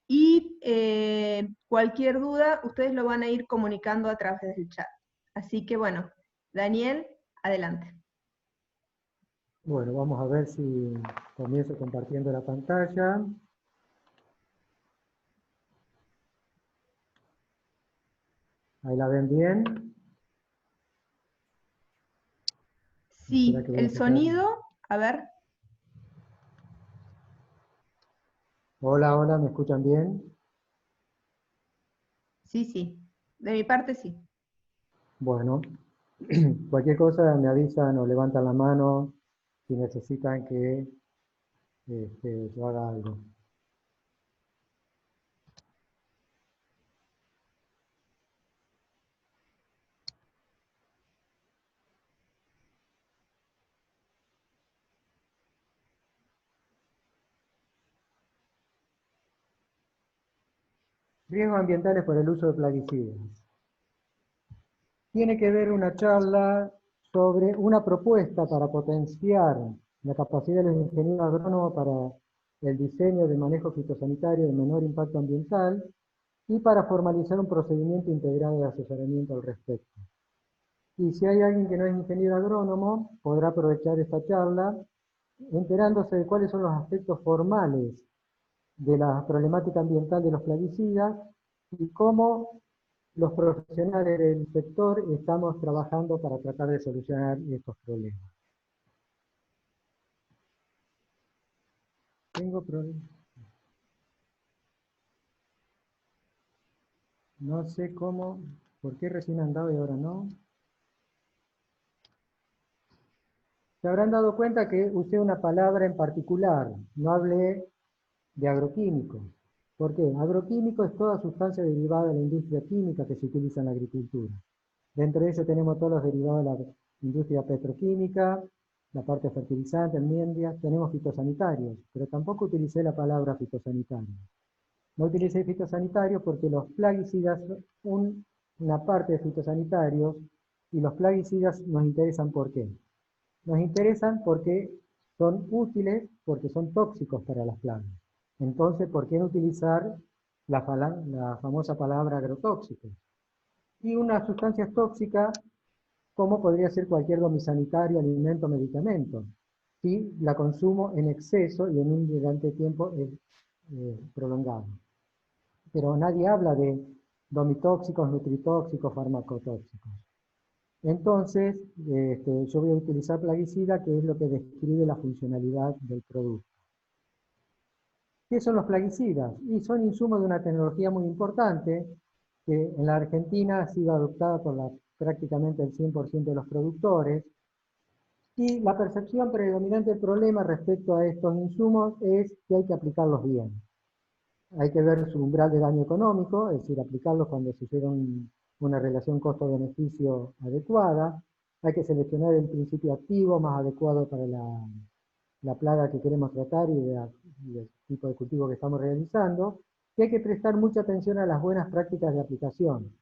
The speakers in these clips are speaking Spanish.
y cualquier duda ustedes lo van a ir comunicando a través del chat. Así que bueno, Daniel, adelante. Bueno, vamos a ver si comienzo compartiendo la pantalla. ¿Ahí la ven bien? Sí, el sonido, a ver. Hola, hola, ¿me escuchan bien? Sí, sí, de mi parte sí. Bueno, cualquier cosa me avisan o levantan la mano si necesitan que yo haga algo. Riesgos ambientales por el uso de plaguicidas. Tiene que ver una charla sobre una propuesta para potenciar la capacidad de los ingenieros agrónomos para el diseño de manejo fitosanitario de menor impacto ambiental y para formalizar un procedimiento integrado de asesoramiento al respecto. Y si hay alguien que no es ingeniero agrónomo, podrá aprovechar esta charla enterándose de cuáles son los aspectos formales de la problemática ambiental de los plaguicidas y cómo los profesionales del sector estamos trabajando para tratar de solucionar estos problemas. Tengo problemas. No sé cómo, por qué recién han dado y ahora no. Se habrán dado cuenta que usé una palabra en particular, no hablé de agroquímico. ¿Por qué? Agroquímico es toda sustancia derivada de la industria química que se utiliza en la agricultura. Dentro de ello tenemos todos los derivados de la industria petroquímica, la parte fertilizante, enmiendas, tenemos fitosanitarios, pero tampoco utilicé la palabra fitosanitario. No utilicé fitosanitarios porque los plaguicidas son una parte de fitosanitarios y los plaguicidas nos interesan ¿por qué? Nos interesan porque son útiles, porque son tóxicos para las plagas. Entonces, ¿por qué no utilizar la famosa palabra agrotóxico? Y una sustancia tóxica, como podría ser cualquier domisanitario, alimento, medicamento, si la consumo en exceso y en un durante tiempo prolongado. Pero nadie habla de domitóxicos, nutritóxicos, farmacotóxicos. Entonces, yo voy a utilizar plaguicida, que es lo que describe la funcionalidad del producto. ¿Qué son los plaguicidas? Y son insumos de una tecnología muy importante, que en la Argentina ha sido adoptada por prácticamente el 100% de los productores, y la percepción predominante del problema respecto a estos insumos es que hay que aplicarlos bien. Hay que ver su umbral de daño económico, es decir, aplicarlos cuando se llega a una relación costo-beneficio adecuada. Hay que seleccionar el principio activo más adecuado para la plaga que queremos tratar y el tipo de cultivo que estamos realizando. Y hay que prestar mucha atención a las buenas prácticas de aplicación.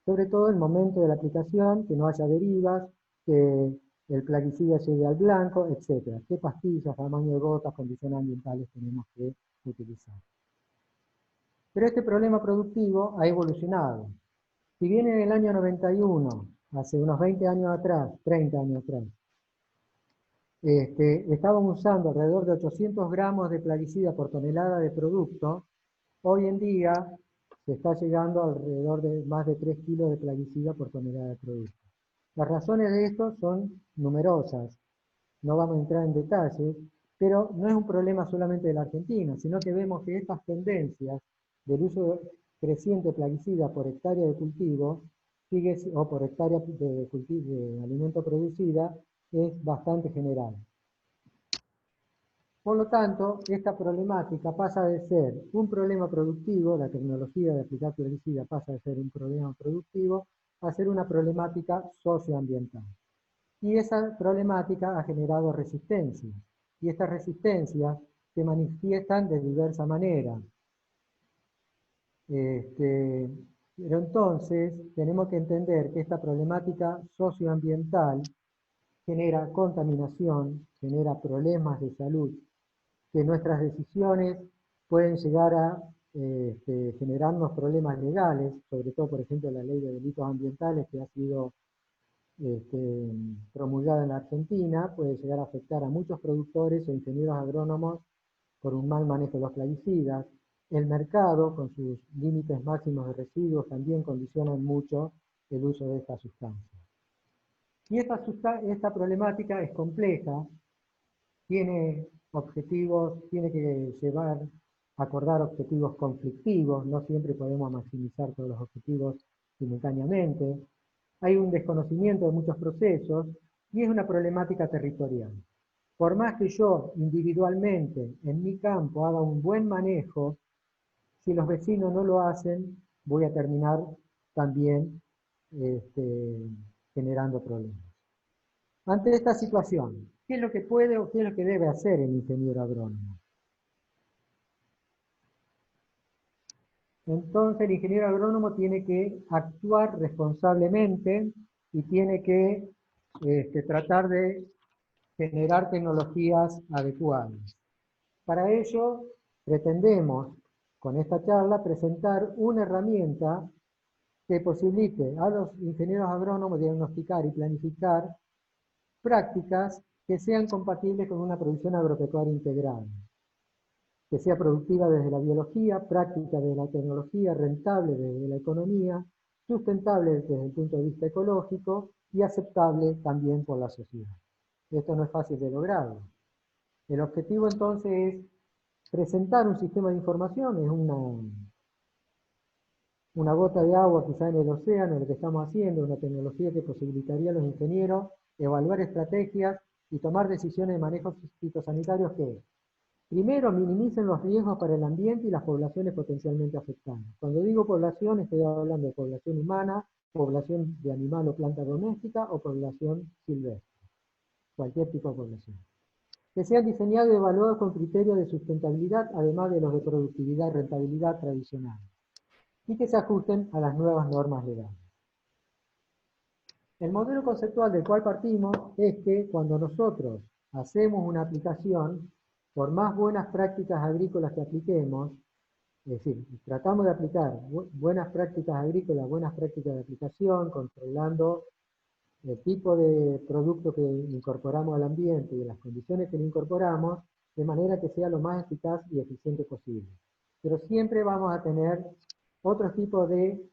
Sobre todo en el momento de la aplicación, que no haya derivas, que el plaguicida llegue al blanco, etc. ¿Qué pastillas, tamaño de gotas, condiciones ambientales tenemos que utilizar? Pero este problema productivo ha evolucionado. Si bien en el año 91, hace unos 20 años atrás, 30 años atrás, estábamos usando alrededor de 800 gramos de plaguicida por tonelada de producto, hoy en día se está llegando alrededor de más de 3 kilos de plaguicida por tonelada de producto. Las razones de esto son numerosas, no vamos a entrar en detalles, pero no es un problema solamente de la Argentina, sino que vemos que estas tendencias del uso creciente de plaguicidas por hectárea de cultivo, o por hectárea de alimento producida, es bastante general. Por lo tanto, esta problemática pasa de ser un problema productivo, la tecnología de aplicar plaguicida pasa de ser un problema productivo a ser una problemática socioambiental. Y esa problemática ha generado resistencia. Y estas resistencias se manifiestan de diversa manera. Pero entonces tenemos que entender que esta problemática socioambiental genera contaminación, genera problemas de salud, que nuestras decisiones pueden llegar a generarnos problemas legales, sobre todo, por ejemplo, la ley de delitos ambientales que ha sido promulgada en la Argentina, puede llegar a afectar a muchos productores o ingenieros agrónomos por un mal manejo de los plaguicidas. El mercado, con sus límites máximos de residuos, también condicionan mucho el uso de estas sustancias. Y esta problemática es compleja, tiene objetivos, tiene que acordar objetivos conflictivos, no siempre podemos maximizar todos los objetivos simultáneamente. Hay un desconocimiento de muchos procesos y es una problemática territorial. Por más que yo individualmente en mi campo haga un buen manejo, si los vecinos no lo hacen, voy a terminar también generando problemas. Ante esta situación, ¿qué es lo que puede o qué es lo que debe hacer el ingeniero agrónomo? Entonces el ingeniero agrónomo tiene que actuar responsablemente y tiene que tratar de generar tecnologías adecuadas. Para ello, pretendemos, con esta charla, presentar una herramienta que posibilite a los ingenieros agrónomos diagnosticar y planificar prácticas que sean compatibles con una producción agropecuaria integral, que sea productiva desde la biología, práctica desde la tecnología, rentable desde la economía, sustentable desde el punto de vista ecológico y aceptable también por la sociedad. Esto no es fácil de lograrlo. El objetivo entonces es presentar un sistema de información, es una gota de agua quizá en el océano, lo que estamos haciendo, una tecnología que posibilitaría a los ingenieros evaluar estrategias y tomar decisiones de manejo fitosanitarios que, primero, minimicen los riesgos para el ambiente y las poblaciones potencialmente afectadas. Cuando digo población, estoy hablando de población humana, población de animal o planta doméstica o población silvestre, cualquier tipo de población. Que sean diseñados y evaluados con criterios de sustentabilidad, además de los de productividad y rentabilidad tradicionales, y que se ajusten a las nuevas normas legales. El modelo conceptual del cual partimos es que cuando nosotros hacemos una aplicación, por más buenas prácticas agrícolas que apliquemos, es decir, tratamos de aplicar buenas prácticas agrícolas, buenas prácticas de aplicación, controlando el tipo de producto que incorporamos al ambiente y las condiciones que le incorporamos, de manera que sea lo más eficaz y eficiente posible. Pero siempre vamos a tener otro tipo de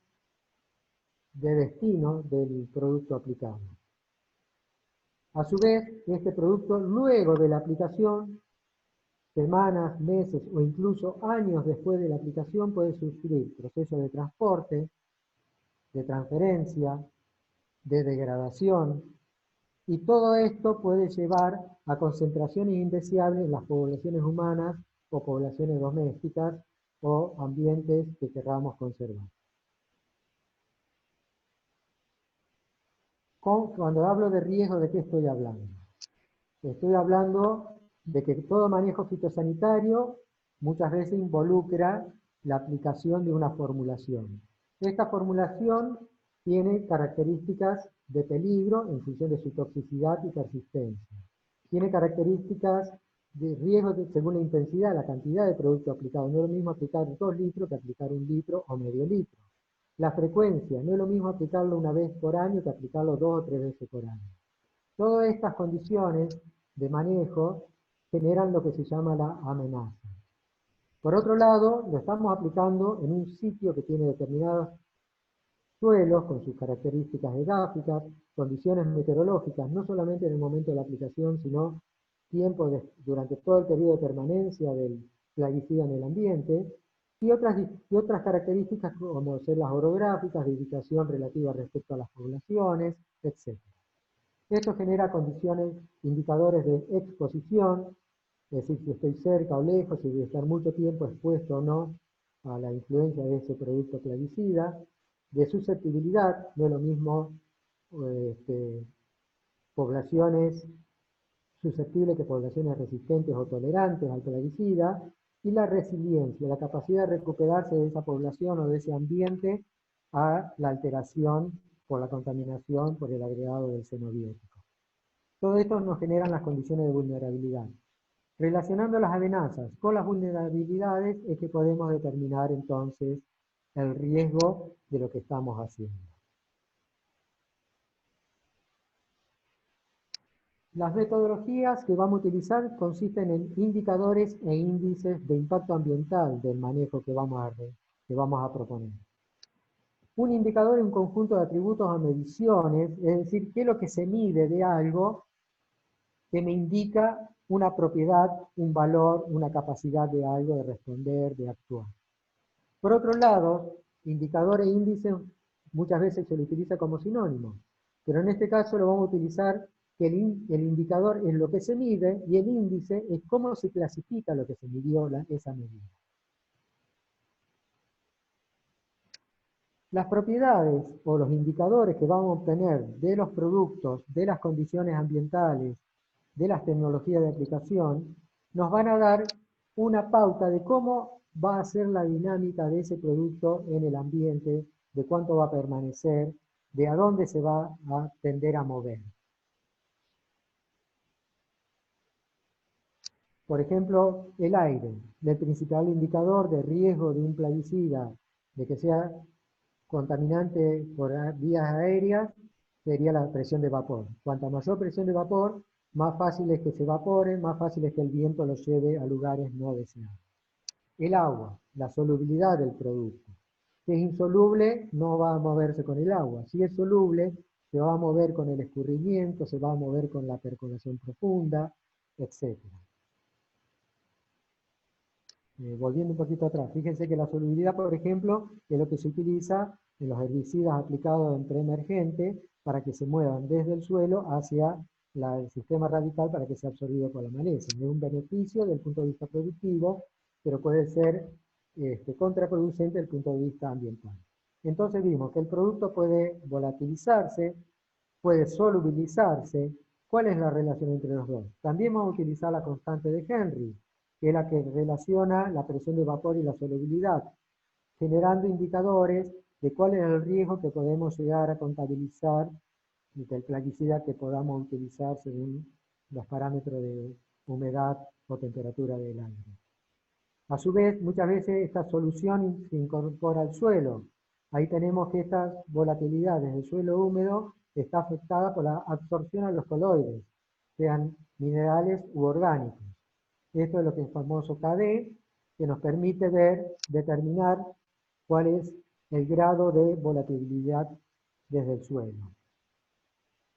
destino del producto aplicado. A su vez, este producto, luego de la aplicación, semanas, meses o incluso años después de la aplicación, puede sufrir procesos de transporte, de transferencia, de degradación, y todo esto puede llevar a concentraciones indeseables en las poblaciones humanas o poblaciones domésticas o ambientes que queramos conservar. Cuando hablo de riesgo, ¿de qué estoy hablando? Estoy hablando de que todo manejo fitosanitario muchas veces involucra la aplicación de una formulación. Esta formulación tiene características de peligro en función de su toxicidad y persistencia. Tiene características de riesgo según la intensidad, la cantidad de producto aplicado. No es lo mismo aplicar 2 litros que aplicar 1 litro o medio litro. La frecuencia, no es lo mismo aplicarlo una vez por año que aplicarlo 2 o 3 veces por año. Todas estas condiciones de manejo generan lo que se llama la amenaza. Por otro lado, lo estamos aplicando en un sitio que tiene determinados suelos con sus características edáficas, condiciones meteorológicas, no solamente en el momento de la aplicación, sino durante todo el periodo de permanencia del plaguicida en el ambiente, y otras características como ser las orográficas, de ubicación relativa respecto a las poblaciones, etc. Esto genera condiciones, indicadores de exposición, es decir, si estoy cerca o lejos, si voy a estar mucho tiempo expuesto o no a la influencia de ese producto plaguicida, de susceptibilidad, no es lo mismo poblaciones susceptibles que poblaciones resistentes o tolerantes al plaguicida, y la resiliencia, la capacidad de recuperarse de esa población o de ese ambiente a la alteración por la contaminación por el agregado del xenobiótico. Todo esto nos genera las condiciones de vulnerabilidad. Relacionando las amenazas con las vulnerabilidades es que podemos determinar entonces el riesgo de lo que estamos haciendo. Las metodologías que vamos a utilizar consisten en indicadores e índices de impacto ambiental del manejo que vamos a proponer. Un indicador es un conjunto de atributos o mediciones, es decir, qué es lo que se mide de algo que me indica una propiedad, un valor, una capacidad de algo de responder, de actuar. Por otro lado, indicador e índice muchas veces se lo utiliza como sinónimo, pero en este caso lo vamos a utilizar que el indicador es lo que se mide y el índice es cómo se clasifica lo que se midió esa medida. Las propiedades o los indicadores que vamos a obtener de los productos, de las condiciones ambientales, de las tecnologías de aplicación, nos van a dar una pauta de cómo va a ser la dinámica de ese producto en el ambiente, de cuánto va a permanecer, de a dónde se va a tender a mover. Por ejemplo, el aire, el principal indicador de riesgo de un plaguicida, de que sea contaminante por vías aéreas, sería la presión de vapor. Cuanta mayor presión de vapor, más fácil es que se evapore, más fácil es que el viento los lleve a lugares no deseados. El agua, la solubilidad del producto. Si es insoluble, no va a moverse con el agua. Si es soluble, se va a mover con el escurrimiento, se va a mover con la percolación profunda, etc. Volviendo un poquito atrás, fíjense que la solubilidad, por ejemplo, es lo que se utiliza en los herbicidas aplicados en preemergente para que se muevan desde el suelo hacia el sistema radical para que sea absorbido por la maleza. Es un beneficio desde el punto de vista productivo, pero puede ser contraproducente desde el punto de vista ambiental. Entonces vimos que el producto puede volatilizarse, puede solubilizarse. ¿Cuál es la relación entre los dos? También vamos a utilizar la constante de Henry, que es la que relaciona la presión de vapor y la solubilidad, generando indicadores de cuál es el riesgo que podemos llegar a contabilizar del plaguicida que podamos utilizar según los parámetros de humedad o temperatura del aire. A su vez, muchas veces esta solución se incorpora al suelo. Ahí tenemos que estas volatilidades del suelo húmedo está afectada por la absorción a los coloides, sean minerales u orgánicos. Esto es lo que es el famoso KD, que nos permite determinar cuál es el grado de volatilidad desde el suelo.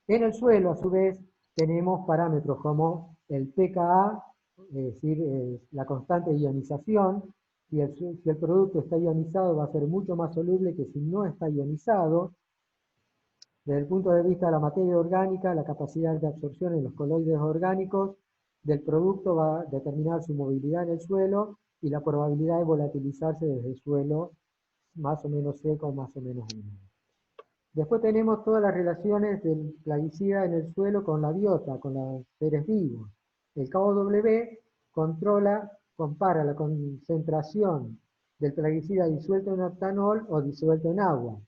En el suelo, a su vez, tenemos parámetros como el pKa, es decir, la constante de ionización. Si el producto está ionizado, va a ser mucho más soluble que si no está ionizado. Desde el punto de vista de la materia orgánica, la capacidad de absorción en los coloides orgánicos del producto va a determinar su movilidad en el suelo y la probabilidad de volatilizarse desde el suelo más o menos seco o más o menos húmedo. Después tenemos todas las relaciones del plaguicida en el suelo con la biota, con los seres vivos. El KOW compara la concentración del plaguicida disuelto en octanol o disuelto en agua.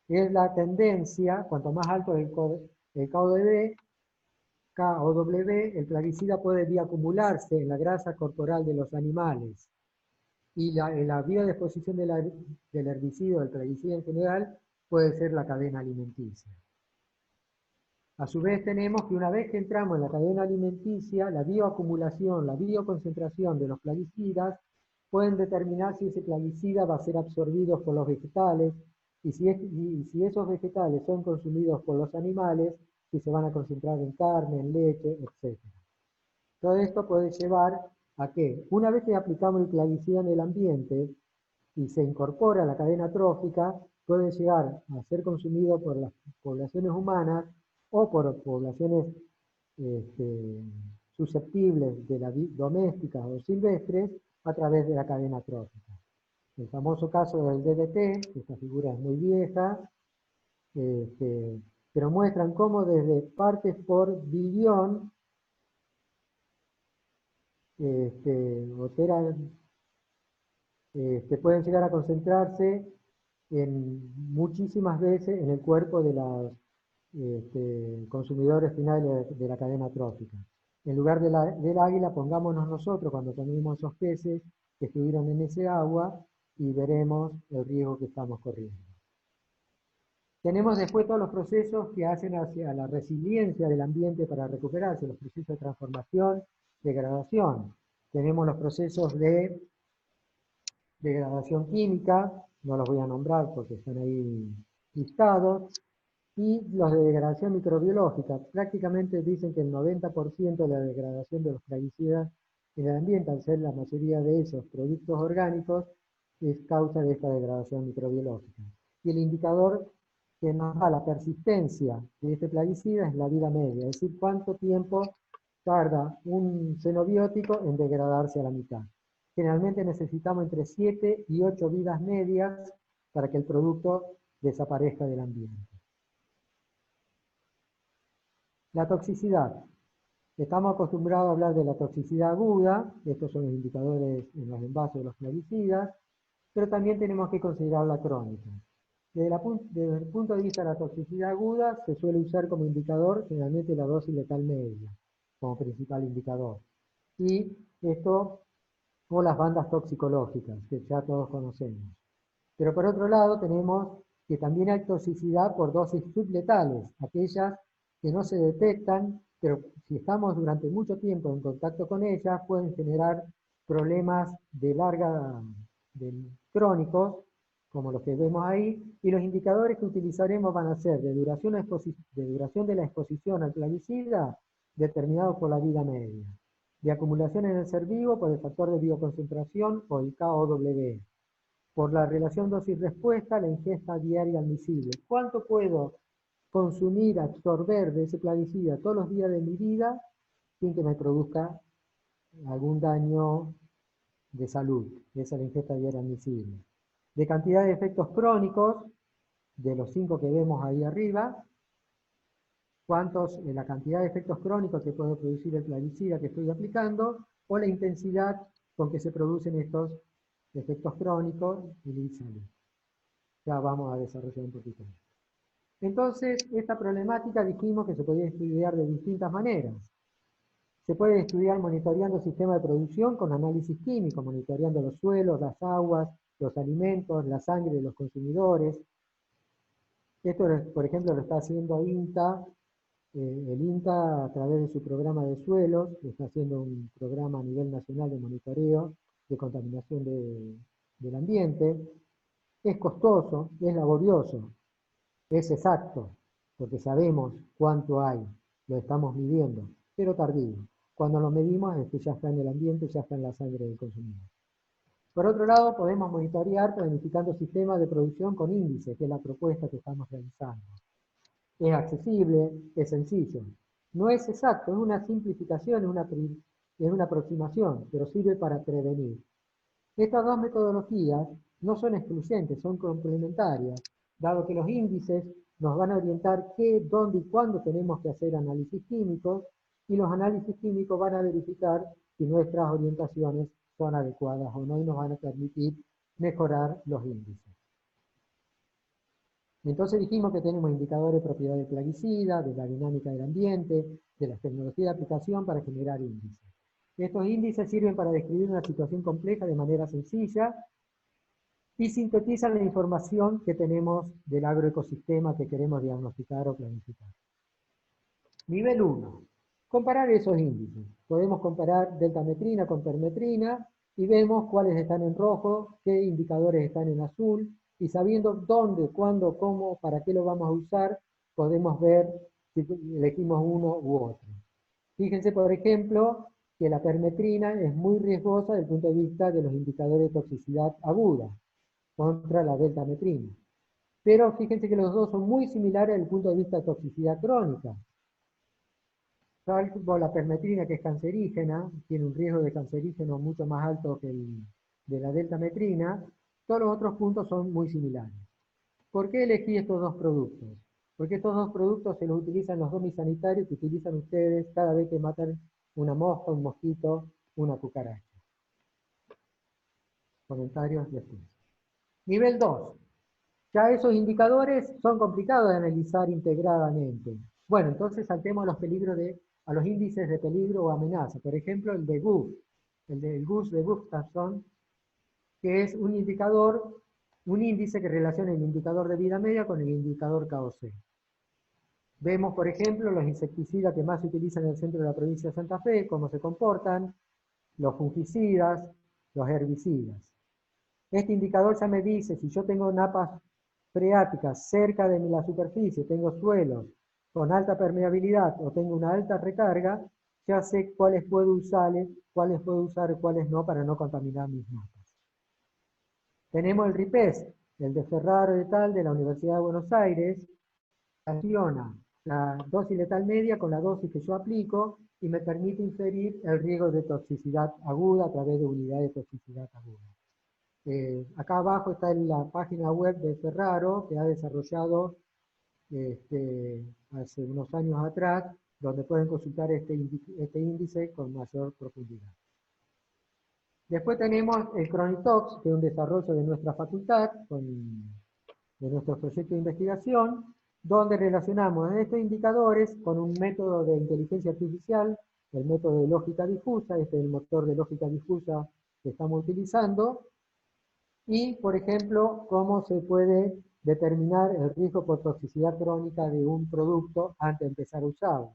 Es la tendencia, cuanto más alto el KOW, el plaguicida puede bioacumularse en la grasa corporal de los animales. Y la vía de exposición del herbicida, del plaguicida en general, puede ser la cadena alimenticia. A su vez tenemos que una vez que entramos en la cadena alimenticia, la bioacumulación, la bioconcentración de los plaguicidas pueden determinar si ese plaguicida va a ser absorbido por los vegetales y si esos vegetales son consumidos por los animales, si se van a concentrar en carne, en leche, etc. Todo esto puede llevar a que una vez que aplicamos el plaguicida en el ambiente y se incorpora a la cadena trófica, puede llegar a ser consumido por las poblaciones humanas o por poblaciones susceptibles de domésticas o silvestres a través de la cadena trófica. El famoso caso del DDT, esta figura es muy vieja, pero muestran cómo desde partes por billón pueden llegar a concentrarse en muchísimas veces en el cuerpo de los consumidores finales de la cadena trófica. En lugar del águila, pongámonos nosotros cuando tenemos esos peces que estuvieron en ese agua y veremos el riesgo que estamos corriendo. Tenemos después todos los procesos que hacen hacia la resiliencia del ambiente para recuperarse, los procesos de transformación, degradación. Tenemos los procesos de degradación química, no los voy a nombrar porque están ahí listados, y los de degradación microbiológica. Prácticamente dicen que el 90% de la degradación de los plaguicidas en el ambiente, al ser la mayoría de esos productos orgánicos, es causa de esta degradación microbiológica. Y el indicador que nos da la persistencia de este plaguicida es la vida media, es decir, cuánto tiempo tarda un xenobiótico en degradarse a la mitad. Generalmente necesitamos entre 7 y 8 vidas medias para que el producto desaparezca del ambiente. La toxicidad. Estamos acostumbrados a hablar de la toxicidad aguda, estos son los indicadores en los envases de los plaguicidas, pero también tenemos que considerar la crónica. Desde el punto de vista de la toxicidad aguda, se suele usar como indicador generalmente la dosis letal media, como principal indicador. Y esto, o las bandas toxicológicas, que ya todos conocemos. Pero por otro lado, tenemos que también hay toxicidad por dosis subletales, aquellas que no se detectan, pero si estamos durante mucho tiempo en contacto con ellas, pueden generar problemas de crónicos, como los que vemos ahí, y los indicadores que utilizaremos van a ser de duración de la exposición al plaguicida, determinados por la vida media, de acumulación en el ser vivo por el factor de bioconcentración o el KOW, por la relación dosis-respuesta, la ingesta diaria admisible. ¿Cuánto puedo consumir, absorber de ese plaguicida todos los días de mi vida sin que me produzca algún daño de salud? Esa es la ingesta diaria admisible. De cantidad de efectos crónicos, de los 5 que vemos ahí arriba, la cantidad de efectos crónicos que puede producir el plaguicida que estoy aplicando, o la intensidad con que se producen estos efectos crónicos y salud. Ya vamos a desarrollar un poquito más. Entonces, esta problemática dijimos que se podía estudiar de distintas maneras. Se puede estudiar monitoreando el sistema de producción con análisis químico, monitoreando los suelos, las aguas, los alimentos, la sangre de los consumidores. Esto, por ejemplo, lo está haciendo INTA. El INTA, a través de su programa de suelos, está haciendo un programa a nivel nacional de monitoreo de contaminación del ambiente. Es costoso, es laborioso, es exacto, porque sabemos cuánto hay, lo estamos midiendo, pero tardío. Cuando lo medimos es que ya está en el ambiente, ya está en la sangre del consumidor. Por otro lado, podemos monitorear planificando sistemas de producción con índices, que es la propuesta que estamos realizando. Es accesible, es sencillo. No es exacto, es una simplificación, es una aproximación, pero sirve para prevenir. Estas dos metodologías no son excluyentes, son complementarias, dado que los índices nos van a orientar qué, dónde y cuándo tenemos que hacer análisis químicos, y los análisis químicos van a verificar si nuestras orientaciones son adecuadas o no y nos van a permitir mejorar los índices. Entonces dijimos que tenemos indicadores de propiedad del plaguicida, de la dinámica del ambiente, de las tecnologías de aplicación para generar índices. Estos índices sirven para describir una situación compleja de manera sencilla y sintetizan la información que tenemos del agroecosistema que queremos diagnosticar o planificar. Nivel 1. Comparar esos índices. Podemos comparar deltametrina con permetrina y vemos cuáles están en rojo, qué indicadores están en azul, y sabiendo dónde, cuándo, cómo, para qué lo vamos a usar, podemos ver si elegimos uno u otro. Fíjense, por ejemplo, que la permetrina es muy riesgosa desde el punto de vista de los indicadores de toxicidad aguda contra la deltametrina. Pero fíjense que los dos son muy similares desde el punto de vista de toxicidad crónica. Salvo la permetrina, que es cancerígena, tiene un riesgo de cancerígeno mucho más alto que el de la deltametrina, todos los otros puntos son muy similares. ¿Por qué elegí estos dos productos? Porque estos dos productos se los utilizan los domisanitarios que utilizan ustedes cada vez que matan una mosca, un mosquito, una cucaracha. Comentarios después. Nivel 2. Ya esos indicadores son complicados de analizar integradamente. Bueno, entonces saltemos a los peligros de a los índices de peligro o amenaza. Por ejemplo, el de GUF, el del GUS de Gustafsson, que es un indicador, un índice que relaciona el indicador de vida media con el indicador KOC. Vemos, por ejemplo, los insecticidas que más se utilizan en el centro de la provincia de Santa Fe, cómo se comportan, los fungicidas, los herbicidas. Este indicador ya me dice si yo tengo napas freáticas cerca de la superficie, tengo suelos con alta permeabilidad o tengo una alta recarga, ya sé cuáles puedo usar y cuáles no para no contaminar mis napas. Tenemos el RIPES, el de Ferraro et al. De la Universidad de Buenos Aires, relaciona la dosis letal media con la dosis que yo aplico y me permite inferir el riesgo de toxicidad aguda a través de unidades de toxicidad aguda. Acá abajo está en la página web de Ferraro, que ha desarrollado hace unos años atrás, donde pueden consultar este índice con mayor profundidad. Después tenemos el Cronitox, que es un desarrollo de nuestra facultad, de nuestro proyecto de investigación, donde relacionamos estos indicadores con un método de inteligencia artificial, el método de lógica difusa, este es el motor de lógica difusa que estamos utilizando, y, por ejemplo, cómo se puede determinar el riesgo por toxicidad crónica de un producto antes de empezar a usarlo.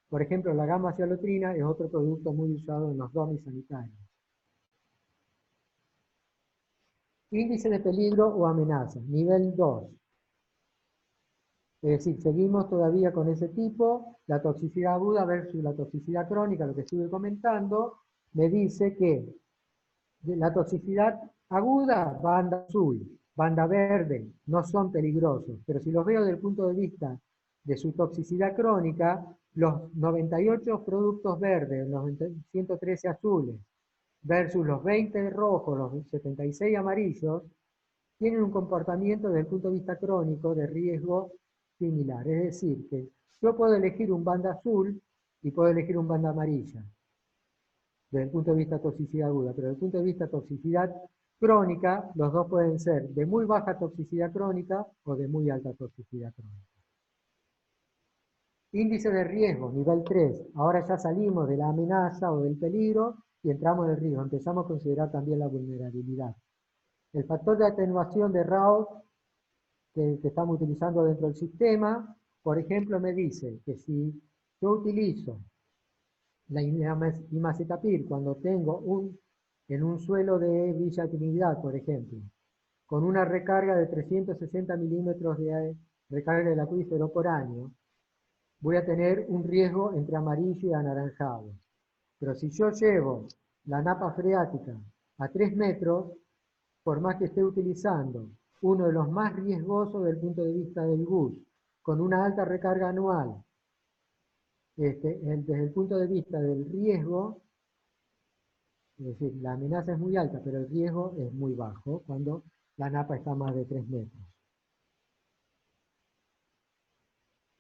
Por ejemplo, la gamma-cialotrina es otro producto muy usado en los domis sanitarios. Índice de peligro o amenaza, nivel 2. Es decir, seguimos todavía con ese tipo, la toxicidad aguda versus la toxicidad crónica, lo que estuve comentando, me dice que la toxicidad aguda, banda azul, banda verde, no son peligrosos, pero si los veo desde el punto de vista de su toxicidad crónica, los 98 productos verdes, los 113 azules, versus los 20 rojos, los 76 amarillos, tienen un comportamiento desde el punto de vista crónico de riesgo similar. Es decir, que yo puedo elegir un banda azul y puedo elegir un banda amarilla, desde el punto de vista de toxicidad aguda, pero desde el punto de vista de toxicidad crónica, los dos pueden ser de muy baja toxicidad crónica o de muy alta toxicidad crónica. Índice de riesgo, nivel 3. Ahora ya salimos de la amenaza o del peligro y entramos en el riesgo. Empezamos a considerar también la vulnerabilidad. El factor de atenuación de Raoult que estamos utilizando dentro del sistema, por ejemplo, me dice que si yo utilizo la imacetapir cuando tengo en un suelo de Villa Trinidad, por ejemplo, con una recarga de 360 milímetros de recarga del acuífero por año, voy a tener un riesgo entre amarillo y anaranjado. Pero si yo llevo la napa freática a 3 metros, por más que esté utilizando uno de los más riesgosos desde el punto de vista del GUS, con una alta recarga anual, desde el punto de vista del riesgo, es decir, la amenaza es muy alta, pero el riesgo es muy bajo cuando la napa está a más de 3 metros.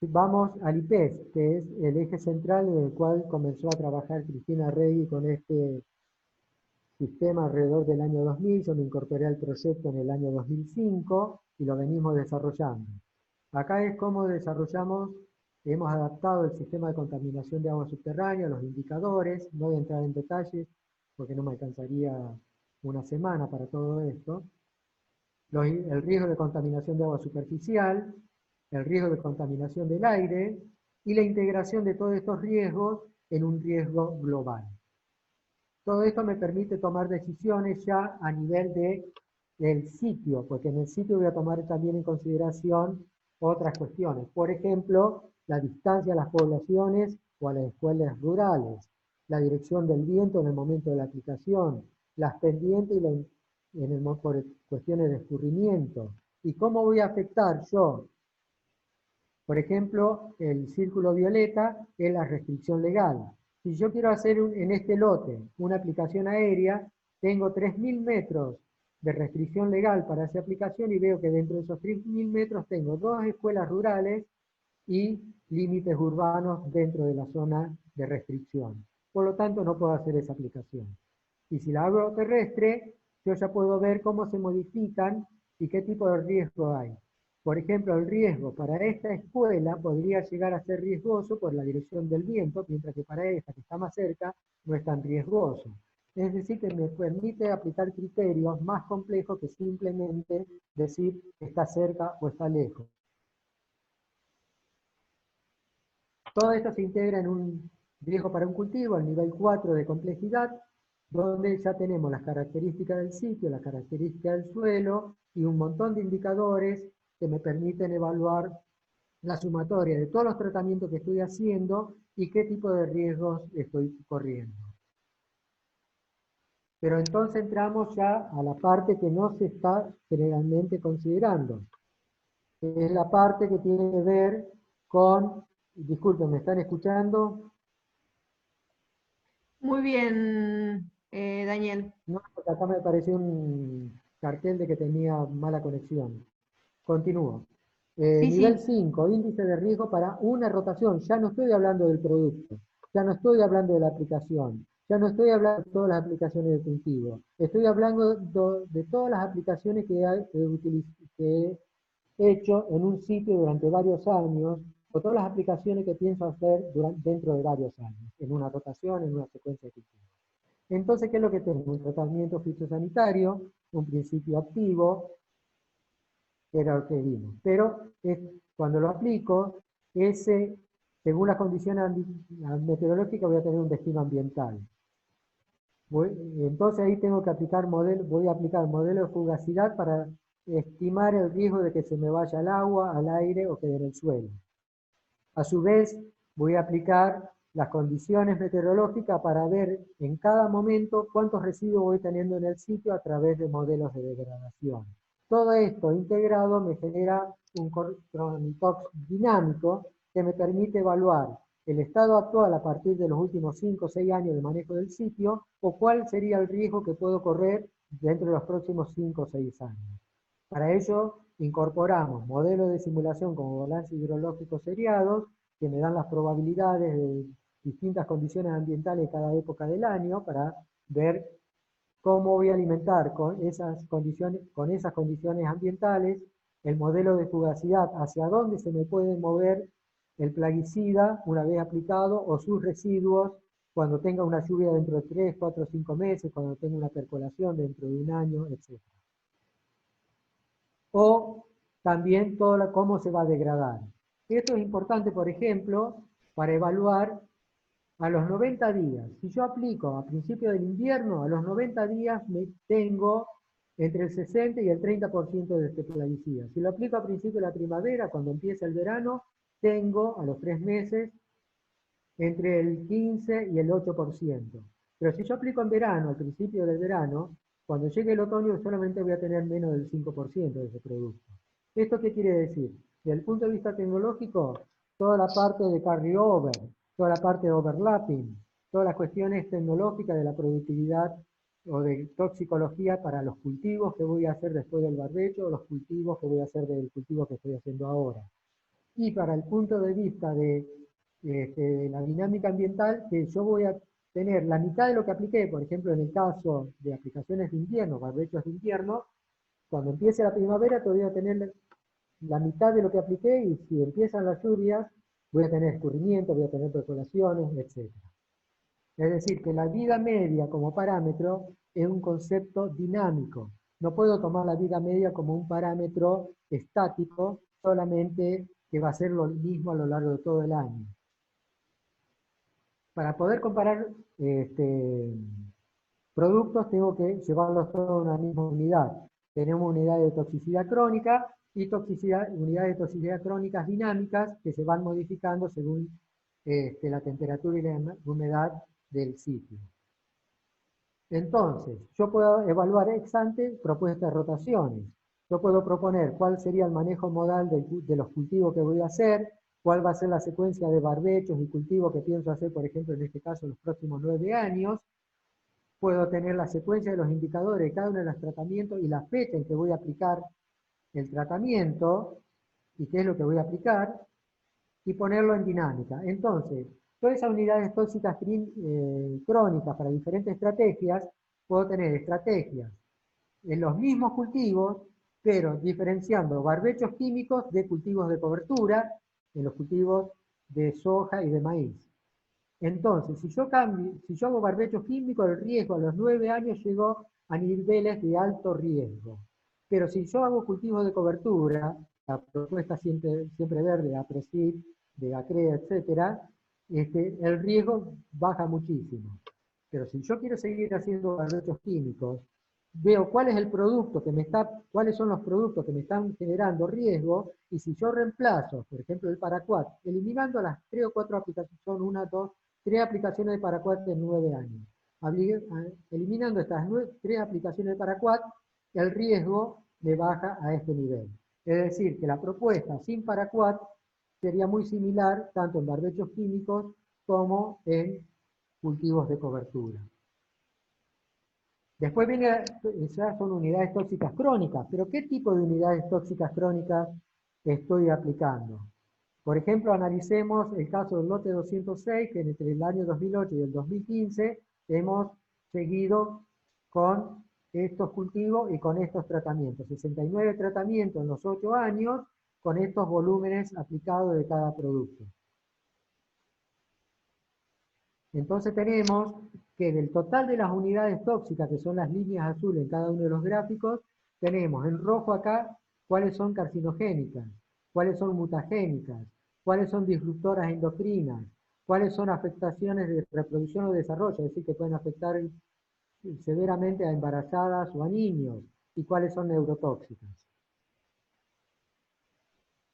Vamos al IPES, que es el eje central en el cual comenzó a trabajar Cristina Rey con este sistema alrededor del año 2000, yo me incorporé al proyecto en el año 2005 y lo venimos desarrollando. Acá es cómo desarrollamos, hemos adaptado el sistema de contaminación de agua subterránea, los indicadores, no voy a entrar en detalles porque no me alcanzaría una semana para todo esto. El riesgo de contaminación de agua superficial, el riesgo de contaminación del aire y la integración de todos estos riesgos en un riesgo global. Todo esto me permite tomar decisiones ya a nivel del sitio, porque en el sitio voy a tomar también en consideración otras cuestiones. Por ejemplo, la distancia a las poblaciones o a las escuelas rurales, la dirección del viento en el momento de la aplicación, las pendientes por cuestiones de escurrimiento, y cómo voy a afectar yo. Por ejemplo, el círculo violeta es la restricción legal. Si yo quiero hacer en este lote una aplicación aérea, tengo 3.000 metros de restricción legal para esa aplicación y veo que dentro de esos 3.000 metros tengo 2 escuelas rurales y límites urbanos dentro de la zona de restricción. Por lo tanto, no puedo hacer esa aplicación. Y si la hago terrestre, yo ya puedo ver cómo se modifican y qué tipo de riesgo hay. Por ejemplo, el riesgo para esta escuela podría llegar a ser riesgoso por la dirección del viento, mientras que para esta que está más cerca no es tan riesgoso. Es decir, que me permite aplicar criterios más complejos que simplemente decir está cerca o está lejos. Todo esto se integra en un riesgo para un cultivo, el nivel 4 de complejidad, donde ya tenemos las características del sitio, las características del suelo y un montón de indicadores que me permiten evaluar la sumatoria de todos los tratamientos que estoy haciendo y qué tipo de riesgos estoy corriendo. Pero entonces entramos ya a la parte que no se está generalmente considerando, que es la parte que tiene que ver con, disculpen, ¿me están escuchando? Muy bien, Daniel. No, porque acá me apareció un cartel de que tenía mala conexión. Continúo. Sí, Nivel sí. 5, índice de riesgo para una rotación. Ya no estoy hablando del producto, ya no estoy hablando de la aplicación, ya no estoy hablando de todas las aplicaciones de cultivo. Estoy hablando de todas las aplicaciones que he hecho en un sitio durante varios años, o todas las aplicaciones que pienso hacer dentro de varios años, en una rotación, en una secuencia de cultivo. Entonces, ¿qué es lo que tengo? Un tratamiento fitosanitario, un principio activo, que era lo que vimos. Pero cuando lo aplico, según las condiciones meteorológicas, voy a tener un destino ambiental. Entonces ahí tengo que voy a aplicar modelo de fugacidad para estimar el riesgo de que se me vaya al agua, al aire o quede en el suelo. A su vez, voy a aplicar las condiciones meteorológicas para ver en cada momento cuántos residuos voy teniendo en el sitio a través de modelos de degradación. Todo esto integrado me genera un ChronTox dinámico que me permite evaluar el estado actual a partir de los últimos 5 o 6 años de manejo del sitio o cuál sería el riesgo que puedo correr dentro de los próximos 5 o 6 años. Para ello, incorporamos modelos de simulación como balances hidrológicos seriados, que me dan las probabilidades de distintas condiciones ambientales de cada época del año, para ver cómo voy a alimentar con esas condiciones ambientales el modelo de fugacidad, hacia dónde se me puede mover el plaguicida una vez aplicado o sus residuos cuando tenga una lluvia dentro de 3, 4, 5 meses, cuando tenga una percolación dentro de un año, etc. O también cómo se va a degradar. Esto es importante, por ejemplo, para evaluar a los 90 días. Si yo aplico a principio del invierno, a los 90 días tengo entre el 60 y el 30% de este plaguicida. Si lo aplico a principio de la primavera, cuando empieza el verano, tengo a los 3 meses entre el 15 y el 8%. Pero si yo aplico en verano, al principio del verano, cuando llegue el otoño solamente voy a tener menos del 5% de ese producto. ¿Esto qué quiere decir? Desde el punto de vista tecnológico, toda la parte de carryover, toda la parte de overlapping, todas las cuestiones tecnológicas de la productividad o de toxicología para los cultivos que voy a hacer después del barbecho o los cultivos que voy a hacer del cultivo que estoy haciendo ahora. Y para el punto de vista de la dinámica ambiental, que yo voy a tener la mitad de lo que apliqué, por ejemplo, en el caso de aplicaciones de invierno, barbechos de invierno, cuando empiece la primavera todavía voy a tener la mitad de lo que apliqué y si empiezan las lluvias voy a tener escurrimiento, voy a tener percolaciones, etc. Es decir, que la vida media como parámetro es un concepto dinámico. No puedo tomar la vida media como un parámetro estático, solamente que va a ser lo mismo a lo largo de todo el año. Para poder comparar productos tengo que llevarlos todos a una misma unidad. Tenemos unidades de toxicidad crónica y unidades de toxicidad crónicas dinámicas que se van modificando según la temperatura y la humedad del sitio. Entonces, yo puedo evaluar ex ante propuestas de rotaciones. Yo puedo proponer cuál sería el manejo modal de los cultivos que voy a hacer, cuál va a ser la secuencia de barbechos y cultivos que pienso hacer, por ejemplo, en este caso, los próximos 9 años. Puedo tener la secuencia de los indicadores de cada uno de los tratamientos y la fecha en que voy a aplicar el tratamiento y qué es lo que voy a aplicar y ponerlo en dinámica. Entonces, todas esas unidades tóxicas crónicas para diferentes estrategias, puedo tener estrategias en los mismos cultivos, pero diferenciando barbechos químicos de cultivos de cobertura, en los cultivos de soja y de maíz. Entonces, si yo hago barbechos químicos, el riesgo a los 9 años llegó a niveles de alto riesgo. Pero si yo hago cultivos de cobertura, la propuesta siempre verde, APRESID, de ACREA, etc., el riesgo baja muchísimo. Pero si yo quiero seguir haciendo barbechos químicos, veo cuál es el producto cuáles son los productos que me están generando riesgo, y si yo reemplazo, por ejemplo, el paraquat, eliminando las 3 o 4 aplicaciones, son 1, 2, 3 aplicaciones de paraquat en 9 años. Eliminando estas 3 aplicaciones de paraquat, el riesgo me baja a este nivel. Es decir, que la propuesta sin paraquat sería muy similar tanto en barbechos químicos como en cultivos de cobertura. Después ya son unidades tóxicas crónicas, pero ¿qué tipo de unidades tóxicas crónicas estoy aplicando? Por ejemplo, analicemos el caso del lote 206, que entre el año 2008 y el 2015 hemos seguido con estos cultivos y con estos tratamientos. 69 tratamientos en los 8 años, con estos volúmenes aplicados de cada producto. Entonces tenemos que del total de las unidades tóxicas, que son las líneas azules en cada uno de los gráficos, tenemos en rojo acá cuáles son carcinogénicas, cuáles son mutagénicas, cuáles son disruptoras endocrinas, cuáles son afectaciones de reproducción o desarrollo, es decir, que pueden afectar severamente a embarazadas o a niños, y cuáles son neurotóxicas.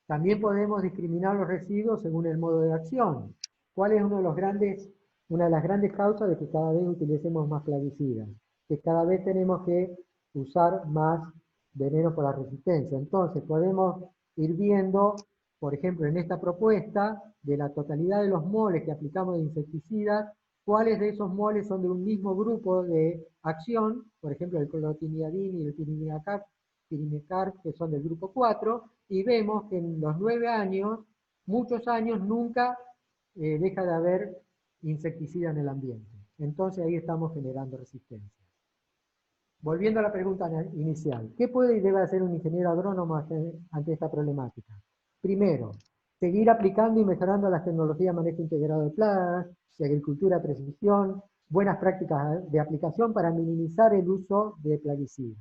También podemos discriminar los residuos según el modo de acción. ¿Cuál es una de las grandes causas de que cada vez utilicemos más plaguicidas? Que cada vez tenemos que usar más veneno por la resistencia. Entonces podemos ir viendo, por ejemplo, en esta propuesta, de la totalidad de los moles que aplicamos de insecticidas, cuáles de esos moles son de un mismo grupo de acción, por ejemplo, el clotimiadin y el pirimicarb, que son del grupo 4, y vemos que en los 9 años, muchos años, nunca deja de haber insecticida en el ambiente. Entonces ahí estamos generando resistencia. Volviendo a la pregunta inicial, ¿qué puede y debe hacer un ingeniero agrónomo ante esta problemática? Primero, seguir aplicando y mejorando las tecnologías de manejo integrado de plagas, de agricultura de precisión, buenas prácticas de aplicación para minimizar el uso de plaguicidas.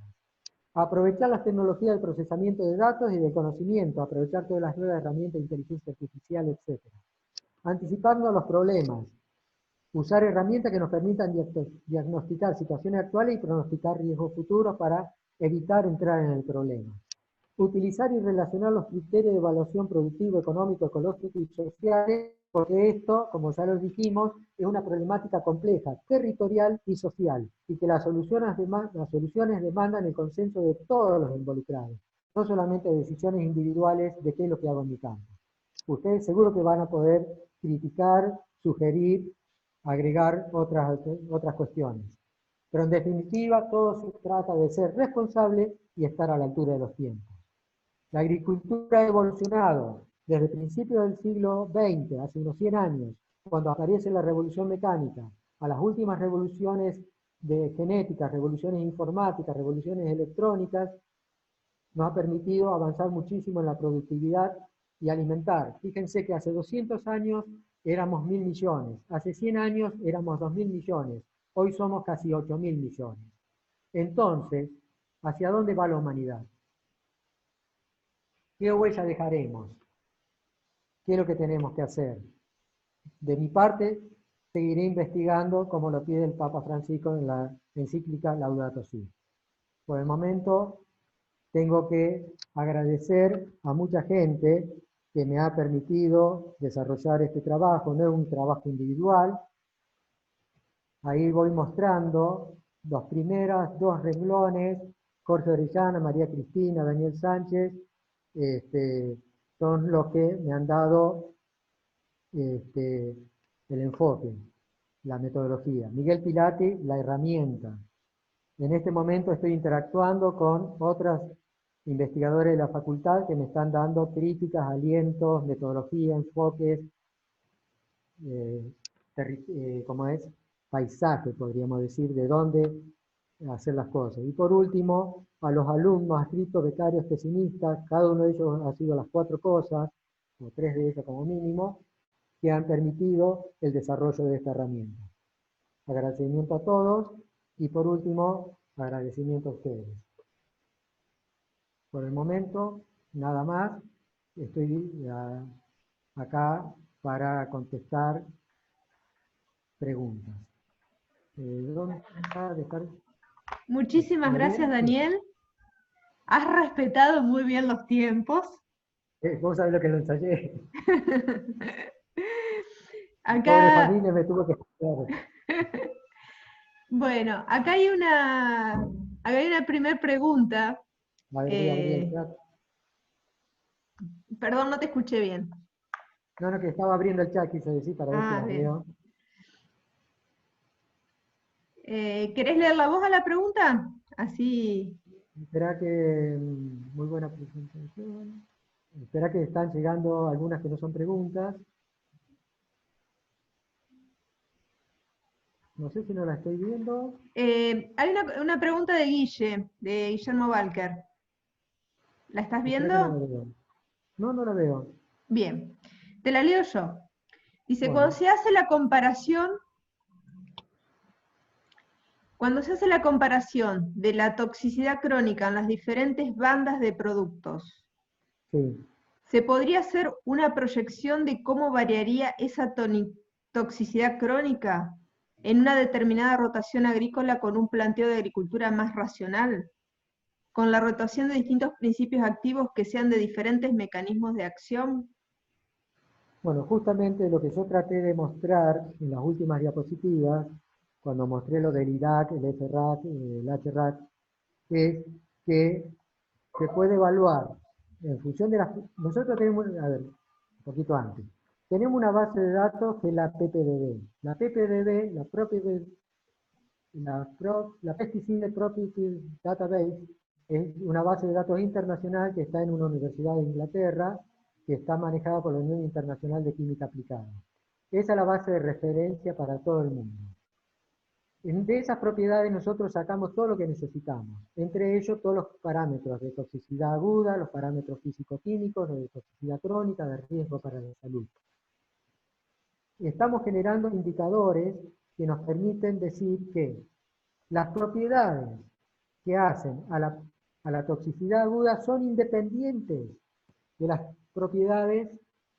Aprovechar las tecnologías de procesamiento de datos y de conocimiento, aprovechar todas las nuevas herramientas de inteligencia artificial, etc. Anticiparnos a los problemas, usar herramientas que nos permitan diagnosticar situaciones actuales y pronosticar riesgos futuros para evitar entrar en el problema. Utilizar y relacionar los criterios de evaluación productivo, económico, ecológico y social, porque esto, como ya lo dijimos, es una problemática compleja, territorial y social, y que las soluciones demandan el consenso de todos los involucrados, no solamente decisiones individuales de qué es lo que hago en mi campo. Ustedes seguro que van a poder criticar, sugerir, agregar otras cuestiones. Pero en definitiva, todo se trata de ser responsable y estar a la altura de los tiempos. La agricultura ha evolucionado desde principios del siglo XX, hace unos 100 años, cuando aparece la revolución mecánica, a las últimas revoluciones de genética, revoluciones informáticas, revoluciones electrónicas, nos ha permitido avanzar muchísimo en la productividad y alimentar. Fíjense que hace 200 años éramos 1.000 millones, hace 100 años éramos 2.000 millones, hoy somos casi 8.000 millones. Entonces, ¿hacia dónde va la humanidad? ¿Qué huella dejaremos? ¿Qué es lo que tenemos que hacer? De mi parte, seguiré investigando como lo pide el Papa Francisco en la encíclica Laudato Si. Por el momento, tengo que agradecer a mucha gente que me ha permitido desarrollar este trabajo. No es un trabajo individual. Ahí voy mostrando los primeros 2 renglones, Jorge Orellana, María Cristina, Daniel Sánchez, son los que me han dado el enfoque, la metodología. Miguel Pilati, la herramienta. En este momento estoy interactuando con otros investigadores de la facultad que me están dando críticas, alientos, metodología, enfoques, como es paisaje, podríamos decir, de dónde hacer las cosas. Y por último, a los alumnos, adscritos, becarios, pesimistas, cada uno de ellos ha sido las 4 cosas, o 3 de ellas como mínimo, que han permitido el desarrollo de esta herramienta. Agradecimiento a todos y por último, agradecimiento a ustedes. Por el momento, nada más. Estoy acá para contestar preguntas. ¿Dónde está? Muchísimas ¿Está gracias, bien? Daniel. Has respetado muy bien los tiempos. Vos sabés lo que lo ensayé. Pobre Acá, familia me tuvo que explicar. bueno, acá hay una primera pregunta. A ver, voy a abrir el Eh, chat. Perdón, no te escuché bien. No, que estaba abriendo el chat, quise decir, para ver si Ah, las bien. veo. ¿Querés leer la voz a la pregunta? Así. Espera que, muy buena presentación. Espera que están llegando algunas que no son preguntas. No sé si no la estoy viendo. Hay una pregunta de Guillermo Walker. ¿La estás Espera que no la viendo? veo. No, no la veo. Bien. Te la leo yo. Dice, Bueno, cuando se hace la comparación de la toxicidad crónica en las diferentes bandas de productos, sí. ¿se podría hacer una proyección de cómo variaría esa toxicidad crónica en una determinada rotación agrícola con un planteo de agricultura más racional, con la rotación de distintos principios activos que sean de diferentes mecanismos de acción? Bueno, justamente lo que yo traté de mostrar en las últimas diapositivas, cuando mostré lo del IRAC, el FRAC, el HRAC, es que se puede evaluar en función de las... Nosotros tenemos, a ver, un poquito antes, tenemos una base de datos que es la PPDB. La PPDB, la Pesticide Property Database, es una base de datos internacional que está en una universidad de Inglaterra, que está manejada por la Unión Internacional de Química Aplicada. Esa es la base de referencia para todo el mundo. De esas propiedades nosotros sacamos todo lo que necesitamos, entre ellos todos los parámetros de toxicidad aguda, los parámetros físico-químicos, de toxicidad crónica, de riesgo para la salud. Y estamos generando indicadores que nos permiten decir que las propiedades que hacen a la toxicidad aguda son independientes de las propiedades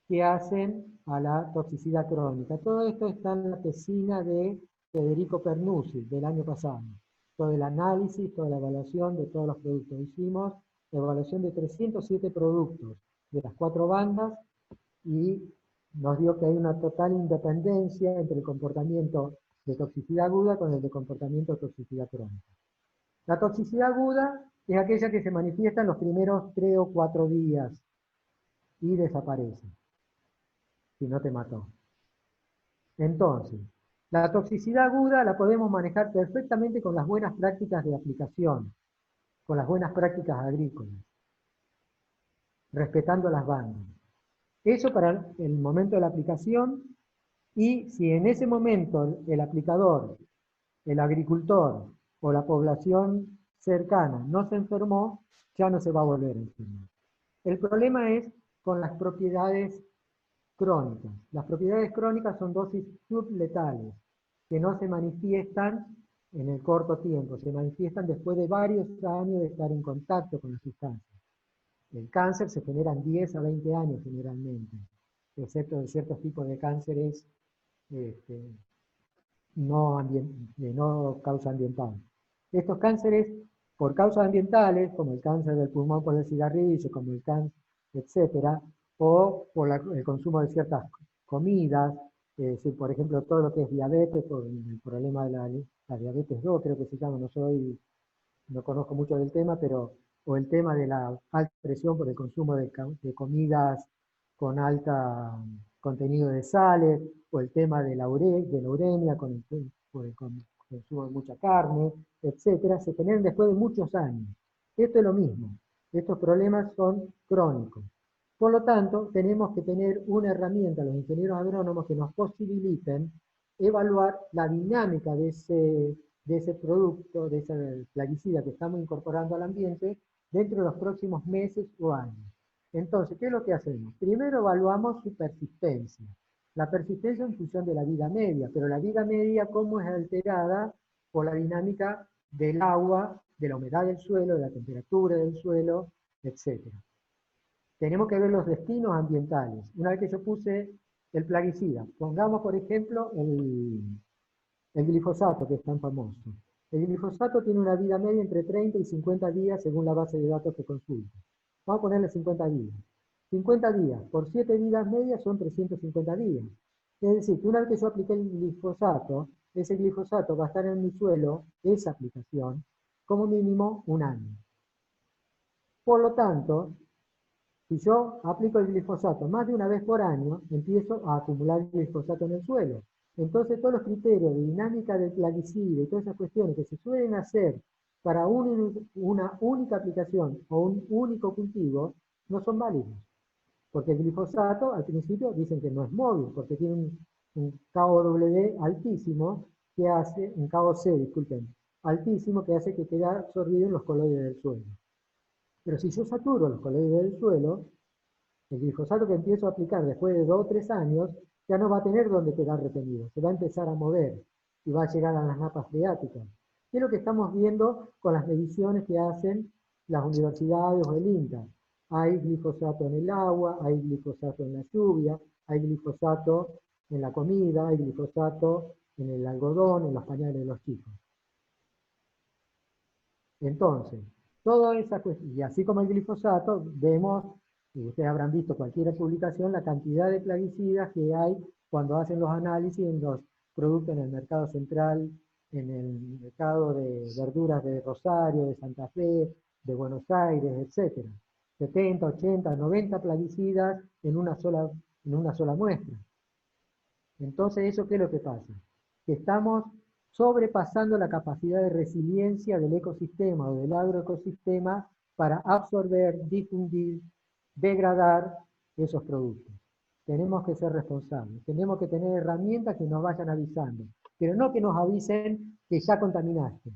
que hacen a la toxicidad crónica. Todo esto está en la tesina de Federico Pernuzzi del año pasado. Todo el análisis, toda la evaluación de todos los productos. Hicimos evaluación de 307 productos de las 4 bandas y nos dio que hay una total independencia entre el comportamiento de toxicidad aguda con el de comportamiento de toxicidad crónica. La toxicidad aguda es aquella que se manifiesta en los primeros 3 o 4 días y desaparece, si no te mató. Entonces, la toxicidad aguda la podemos manejar perfectamente con las buenas prácticas de aplicación, con las buenas prácticas agrícolas, respetando las bandas. Eso para el momento de la aplicación, y si en ese momento el aplicador, el agricultor o la población cercana no se enfermó, ya no se va a volver a enfermar. El problema es con las propiedades crónicas. Las propiedades crónicas son dosis subletales, que no se manifiestan en el corto tiempo, se manifiestan después de varios años de estar en contacto con la sustancia. El cáncer se genera en 10 a 20 años generalmente, excepto en ciertos tipos de cánceres este, no causa ambiental. Estos cánceres, por causas ambientales, como el cáncer del pulmón por el cigarrillo, como el cáncer, etcétera, o por el consumo de ciertas comidas, por ejemplo, todo lo que es diabetes, por el problema de la diabetes 2, creo que se llama, no conozco mucho del tema, pero, o el tema de la alta presión por el consumo de comidas con alto contenido de sales, o el tema de la uremia por el consumo de mucha carne, etcétera, se generan después de muchos años. Esto es lo mismo. Estos problemas son crónicos. Por lo tanto, tenemos que tener una herramienta, los ingenieros agrónomos, que nos posibiliten evaluar la dinámica de de ese producto, de ese plaguicida que estamos incorporando al ambiente dentro de los próximos meses o años. Entonces, ¿qué es lo que hacemos? Primero evaluamos su persistencia. La persistencia en función de la vida media, pero la vida media cómo es alterada por la dinámica del agua, de la humedad del suelo, de la temperatura del suelo, etc. Tenemos que ver los destinos ambientales. Una vez que yo puse el plaguicida, pongamos por ejemplo el glifosato, que es tan famoso. El glifosato tiene una vida media entre 30 y 50 días según la base de datos que consulte. Vamos a ponerle 50 días. 50 días por 7 vidas medias son 350 días. Es decir, que una vez que yo apliqué el glifosato, ese glifosato va a estar en mi suelo, esa aplicación, como mínimo un año. Por lo tanto, si yo aplico el glifosato más de una vez por año, empiezo a acumular glifosato en el suelo. Entonces todos los criterios de dinámica del plaguicida y todas esas cuestiones que se suelen hacer para una única aplicación o un único cultivo, no son válidos. Porque el glifosato, al principio, dicen que no es móvil, porque tiene un KOW altísimo, que hace, un KOC, disculpen, altísimo, que hace que quede absorbido en los coloides del suelo. Pero si yo saturo los coloides del suelo, el glifosato que empiezo a aplicar después de 2 o 3 años, ya no va a tener dónde quedar retenido, se va a empezar a mover y va a llegar a las napas freáticas. ¿Qué es lo que estamos viendo con las mediciones que hacen las universidades o el INTA? Hay glifosato en el agua, hay glifosato en la lluvia, hay glifosato en la comida, hay glifosato en el algodón, en los pañales de los chicos. Entonces, toda esa cuestión, y así como el glifosato, vemos, y ustedes habrán visto cualquier publicación, la cantidad de plaguicidas que hay cuando hacen los análisis en los productos en el mercado central, en el mercado de verduras de Rosario, de Santa Fe, de Buenos Aires, etc. 70, 80, 90 plaguicidas en una sola muestra. Entonces, ¿eso qué es lo que pasa? Que estamos sobrepasando la capacidad de resiliencia del ecosistema o del agroecosistema para absorber, difundir, degradar esos productos. Tenemos que ser responsables, tenemos que tener herramientas que nos vayan avisando, pero no que nos avisen que ya contaminaste.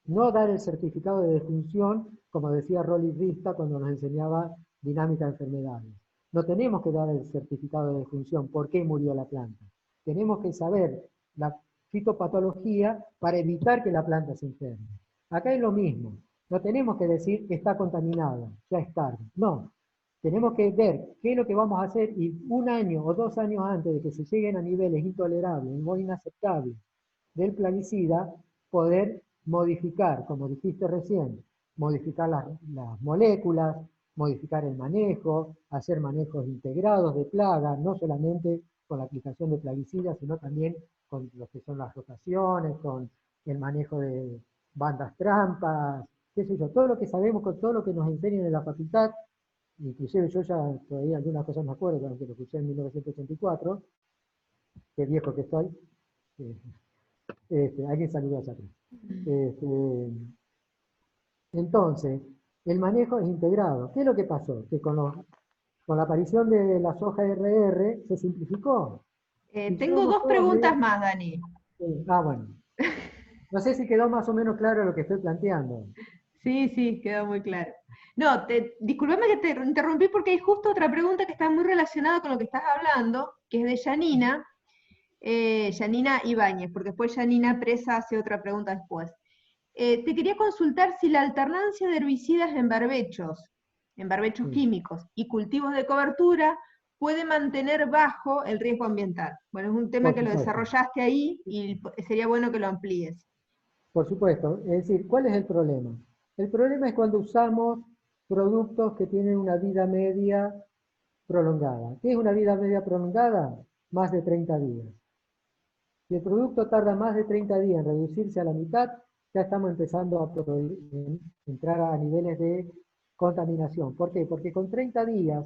No dar el certificado de defunción, como decía Rolly Rista cuando nos enseñaba dinámica de enfermedades. No tenemos que dar el certificado de defunción, por qué murió la planta. Tenemos que saber la fitopatología para evitar que la planta se enferme. Acá es lo mismo. No tenemos que decir que está contaminada, ya es tarde. No. Tenemos que ver qué es lo que vamos a hacer y 1 año o 2 años antes de que se lleguen a niveles intolerables o inaceptables del plaguicida, poder modificar, como dijiste recién, modificar las moléculas, modificar el manejo, hacer manejos integrados de plagas, no solamente con la aplicación de plaguicidas, sino también con lo que son las rotaciones, con el manejo de bandas trampas, qué sé yo, todo lo que sabemos, con todo lo que nos enseñan en la facultad, inclusive yo ya todavía algunas cosas me acuerdo, aunque lo escuché en 1984, qué viejo que estoy, alguien saludó allá atrás. Entonces, el manejo es integrado. ¿Qué es lo que pasó? Que con la aparición de la soja RR se simplificó. Tengo 2 preguntas más, Dani. Bueno. No sé si quedó más o menos claro lo que estoy planteando. Sí, sí, quedó muy claro. No, disculpame que te interrumpí porque hay justo otra pregunta que está muy relacionada con lo que estás hablando, que es de Yanina, Yanina Ibáñez, porque después Yanina Presa hace otra pregunta después. Te quería consultar si la alternancia de herbicidas en barbechos químicos y cultivos de cobertura puede mantener bajo el riesgo ambiental. Bueno, es un tema que lo desarrollaste ahí y sería bueno que lo amplíes. Por supuesto, es decir, ¿cuál es el problema? El problema es cuando usamos productos que tienen una vida media prolongada. ¿Qué es una vida media prolongada? Más de 30 días. Si el producto tarda más de 30 días en reducirse a la mitad, ya estamos empezando a entrar a niveles de contaminación. ¿Por qué? Porque con 30 días,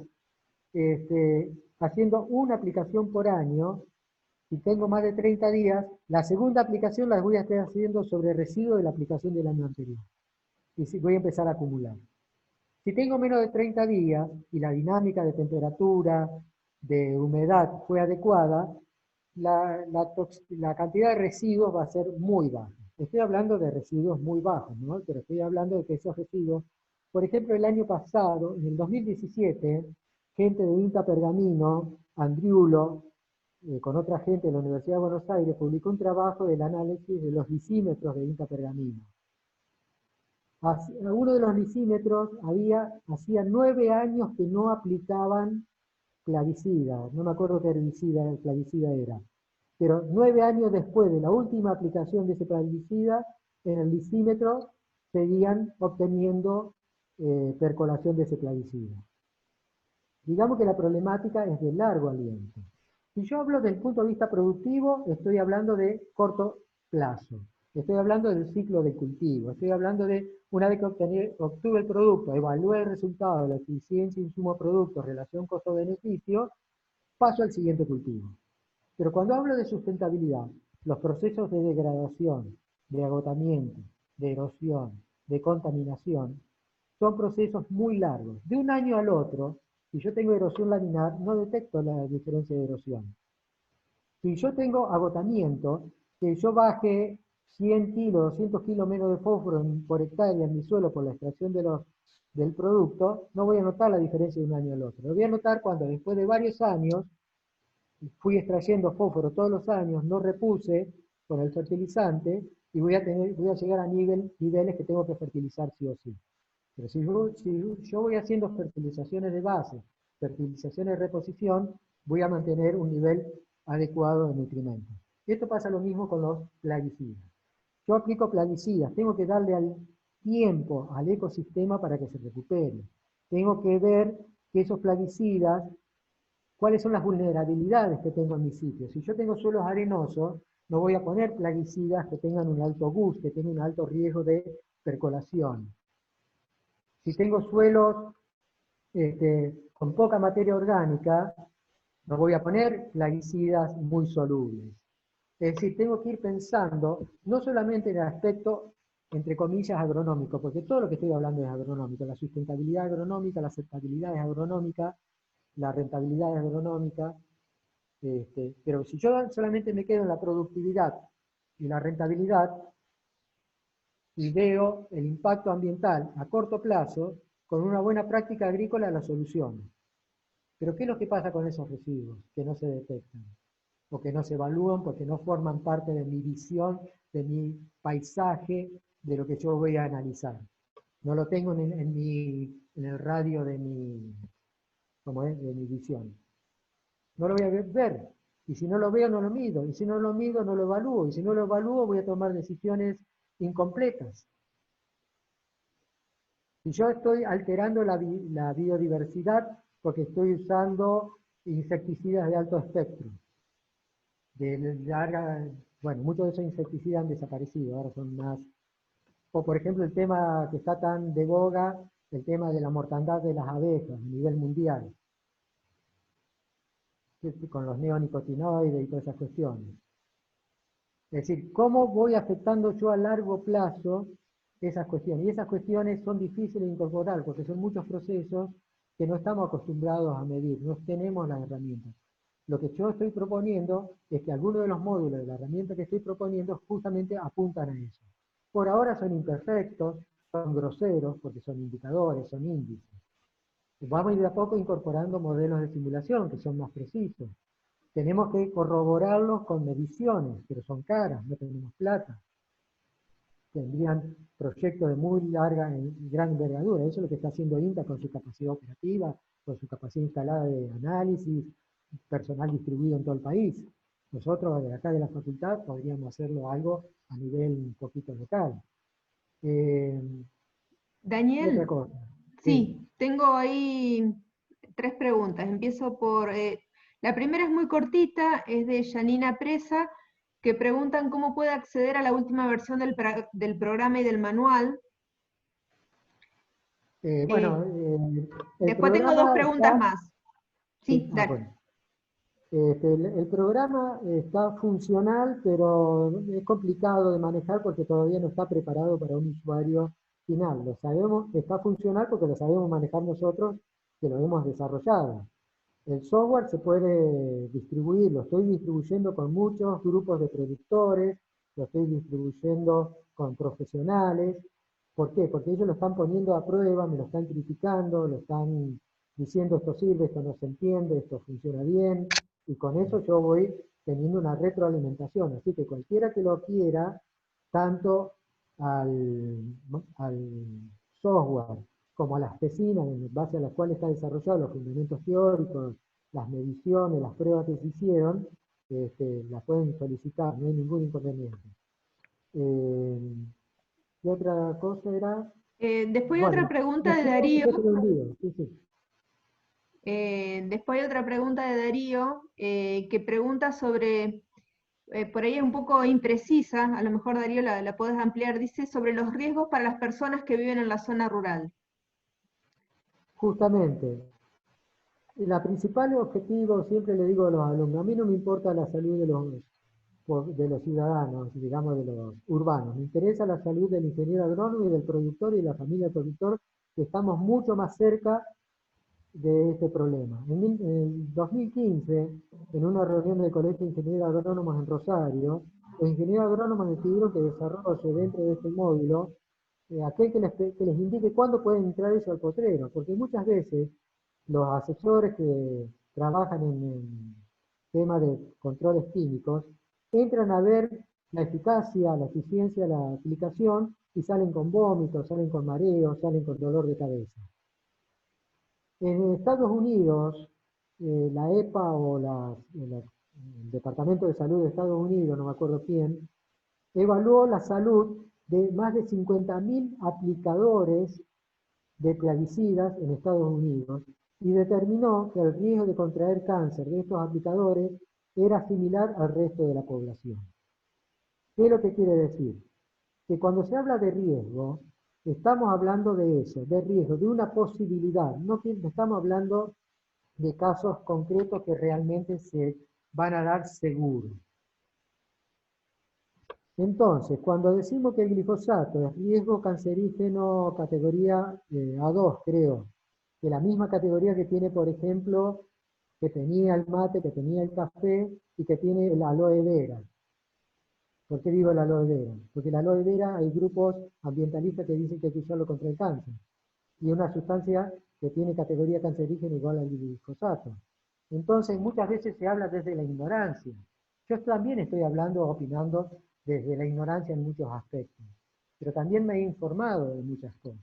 haciendo una aplicación por año, si tengo más de 30 días, la segunda aplicación la voy a estar haciendo sobre residuos de la aplicación del año anterior. Y voy a empezar a acumular. Si tengo menos de 30 días y la dinámica de temperatura, de humedad fue adecuada, la cantidad de residuos va a ser muy baja. Estoy hablando de residuos muy bajos, ¿no? Pero estoy hablando de que esos residuos, por ejemplo, el año pasado, en el 2017, gente de INTA Pergamino, Andriulo, con otra gente de la Universidad de Buenos Aires, publicó un trabajo del análisis de los lisímetros de INTA Pergamino. Uno de los lisímetros hacía 9 años que no aplicaban plaguicida, no me acuerdo qué plaguicida era, pero 9 años después de la última aplicación de ese plaguicida, en el lisímetro seguían obteniendo percolación de ese plaguicida. Digamos que la problemática es de largo aliento. Si yo hablo del punto de vista productivo, estoy hablando de corto plazo. Estoy hablando del ciclo de cultivo. Estoy hablando de, una vez que obtuve el producto, evalué el resultado de la eficiencia insumo-producto, relación costo-beneficio, paso al siguiente cultivo. Pero cuando hablo de sustentabilidad, los procesos de degradación, de agotamiento, de erosión, de contaminación, son procesos muy largos. De un año al otro, si yo tengo erosión laminar, no detecto la diferencia de erosión. Si yo tengo agotamiento, que yo baje 100 kilos, 200 kilos menos de fósforo por hectárea en mi suelo por la extracción del producto, no voy a notar la diferencia de un año al otro. Lo voy a notar cuando después de varios años fui extrayendo fósforo todos los años, no repuse con el fertilizante y voy a llegar a niveles que tengo que fertilizar sí o sí. Pero si yo voy haciendo fertilizaciones de base, fertilizaciones de reposición, voy a mantener un nivel adecuado de nutrimentos. Esto pasa lo mismo con los plaguicidas. Yo aplico plaguicidas, tengo que darle al tiempo al ecosistema para que se recupere. Tengo que ver que esos plaguicidas, cuáles son las vulnerabilidades que tengo en mi sitio. Si yo tengo suelos arenosos, no voy a poner plaguicidas que tengan un alto GUS, que tengan un alto riesgo de percolación. Si tengo suelos con poca materia orgánica, no voy a poner plaguicidas muy solubles. Es decir, tengo que ir pensando no solamente en el aspecto, entre comillas, agronómico, porque todo lo que estoy hablando es agronómico, la sustentabilidad agronómica, la aceptabilidad es agronómica, la rentabilidad es agronómica, pero si yo solamente me quedo en la productividad y la rentabilidad, y veo el impacto ambiental a corto plazo, con una buena práctica agrícola la soluciono. Pero ¿qué es lo que pasa con esos residuos que no se detectan? O que no se evalúan porque no forman parte de mi visión, de mi paisaje, de lo que yo voy a analizar. No lo tengo en el radio de de mi visión. No lo voy a ver. Y si no lo veo, no lo mido. Y si no lo mido, no lo evalúo. Y si no lo evalúo, voy a tomar decisiones incompletas. Si yo estoy alterando la biodiversidad porque estoy usando insecticidas de alto espectro, de larga, bueno, muchos de esos insecticidas han desaparecido, ahora son más. O por ejemplo el tema que está tan de boga, el tema de la mortandad de las abejas a nivel mundial, con los neonicotinoides y todas esas cuestiones. Es decir, ¿cómo voy afectando yo a largo plazo esas cuestiones? Y esas cuestiones son difíciles de incorporar porque son muchos procesos que no estamos acostumbrados a medir, no tenemos las herramientas. Lo que yo estoy proponiendo es que algunos de los módulos de la herramienta que estoy proponiendo justamente apuntan a eso. Por ahora son imperfectos, son groseros porque son indicadores, son índices. Vamos a ir de a poco incorporando modelos de simulación que son más precisos. Tenemos que corroborarlos con mediciones, pero son caras, no tenemos plata. Tendrían proyectos de muy larga y gran envergadura. Eso es lo que está haciendo INTA con su capacidad operativa, con su capacidad instalada de análisis, personal distribuido en todo el país. Nosotros, de acá de la facultad, podríamos hacerlo algo a nivel un poquito local. Daniel, Otra cosa. sí, tengo ahí 3 preguntas. Empiezo por, la primera es muy cortita, es de Janina Presa, que preguntan cómo puede acceder a la última versión del programa y del manual. Bueno, el Después tengo 2 programa preguntas está... más. Sí, Sí, dale. bueno. El programa está funcional, pero es complicado de manejar porque todavía no está preparado para un usuario final. Lo sabemos, está funcional porque lo sabemos manejar nosotros, que lo hemos desarrollado. El software se puede distribuir, lo estoy distribuyendo con muchos grupos de productores, lo estoy distribuyendo con profesionales. ¿Por qué? Porque ellos lo están poniendo a prueba, me lo están criticando, lo están diciendo esto sirve, esto no se entiende, esto funciona bien, y con eso yo voy teniendo una retroalimentación. Así que cualquiera que lo quiera, tanto al software como a las tesinas en base a las cuales está desarrollado, los fundamentos teóricos, las mediciones, las pruebas que se hicieron, las pueden solicitar, no hay ningún inconveniente. ¿Qué otra cosa era? Después hay otra Bueno, pregunta de después Darío. se me olvidó, sí, sí. Después hay otra pregunta de Darío que pregunta sobre, por ahí es un poco imprecisa, a lo mejor Darío la podés ampliar, dice sobre los riesgos para las personas que viven en la zona rural. Justamente, la principal objetivo, siempre le digo a los alumnos, a mí no me importa la salud de los ciudadanos, digamos de los urbanos, me interesa la salud del ingeniero agrónomo y del productor y de la familia del productor, que estamos mucho más cerca de este problema. En 2015, en una reunión del Colegio de Ingenieros Agrónomos en Rosario, los ingenieros agrónomos decidieron que desarrolle dentro de este módulo aquel que les indique cuándo pueden entrar ellos al potrero, porque muchas veces los asesores que trabajan en temas de controles químicos entran a ver la eficacia, la eficiencia de la aplicación y salen con vómitos, salen con mareos, salen con dolor de cabeza. En Estados Unidos, la EPA o el Departamento de Salud de Estados Unidos, no me acuerdo quién, evaluó la salud de más de 50.000 aplicadores de plaguicidas en Estados Unidos y determinó que el riesgo de contraer cáncer de estos aplicadores era similar al resto de la población. ¿Qué es lo que quiere decir? Que cuando se habla de riesgo, estamos hablando de eso, de riesgo, de una posibilidad, no estamos hablando de casos concretos que realmente se van a dar seguro. Entonces, cuando decimos que el glifosato es riesgo cancerígeno categoría A2, creo, de la misma categoría que tiene, por ejemplo, que tenía el mate, que tenía el café y que tiene el aloe vera. ¿Por qué digo el aloe vera? Porque el aloe vera hay grupos ambientalistas que dicen que hay que usarlo contra el cáncer. Y una sustancia que tiene categoría cancerígena igual al glifosato. Entonces, muchas veces se habla desde la ignorancia. Yo también estoy hablando, opinando desde la ignorancia en muchos aspectos. Pero también me he informado de muchas cosas.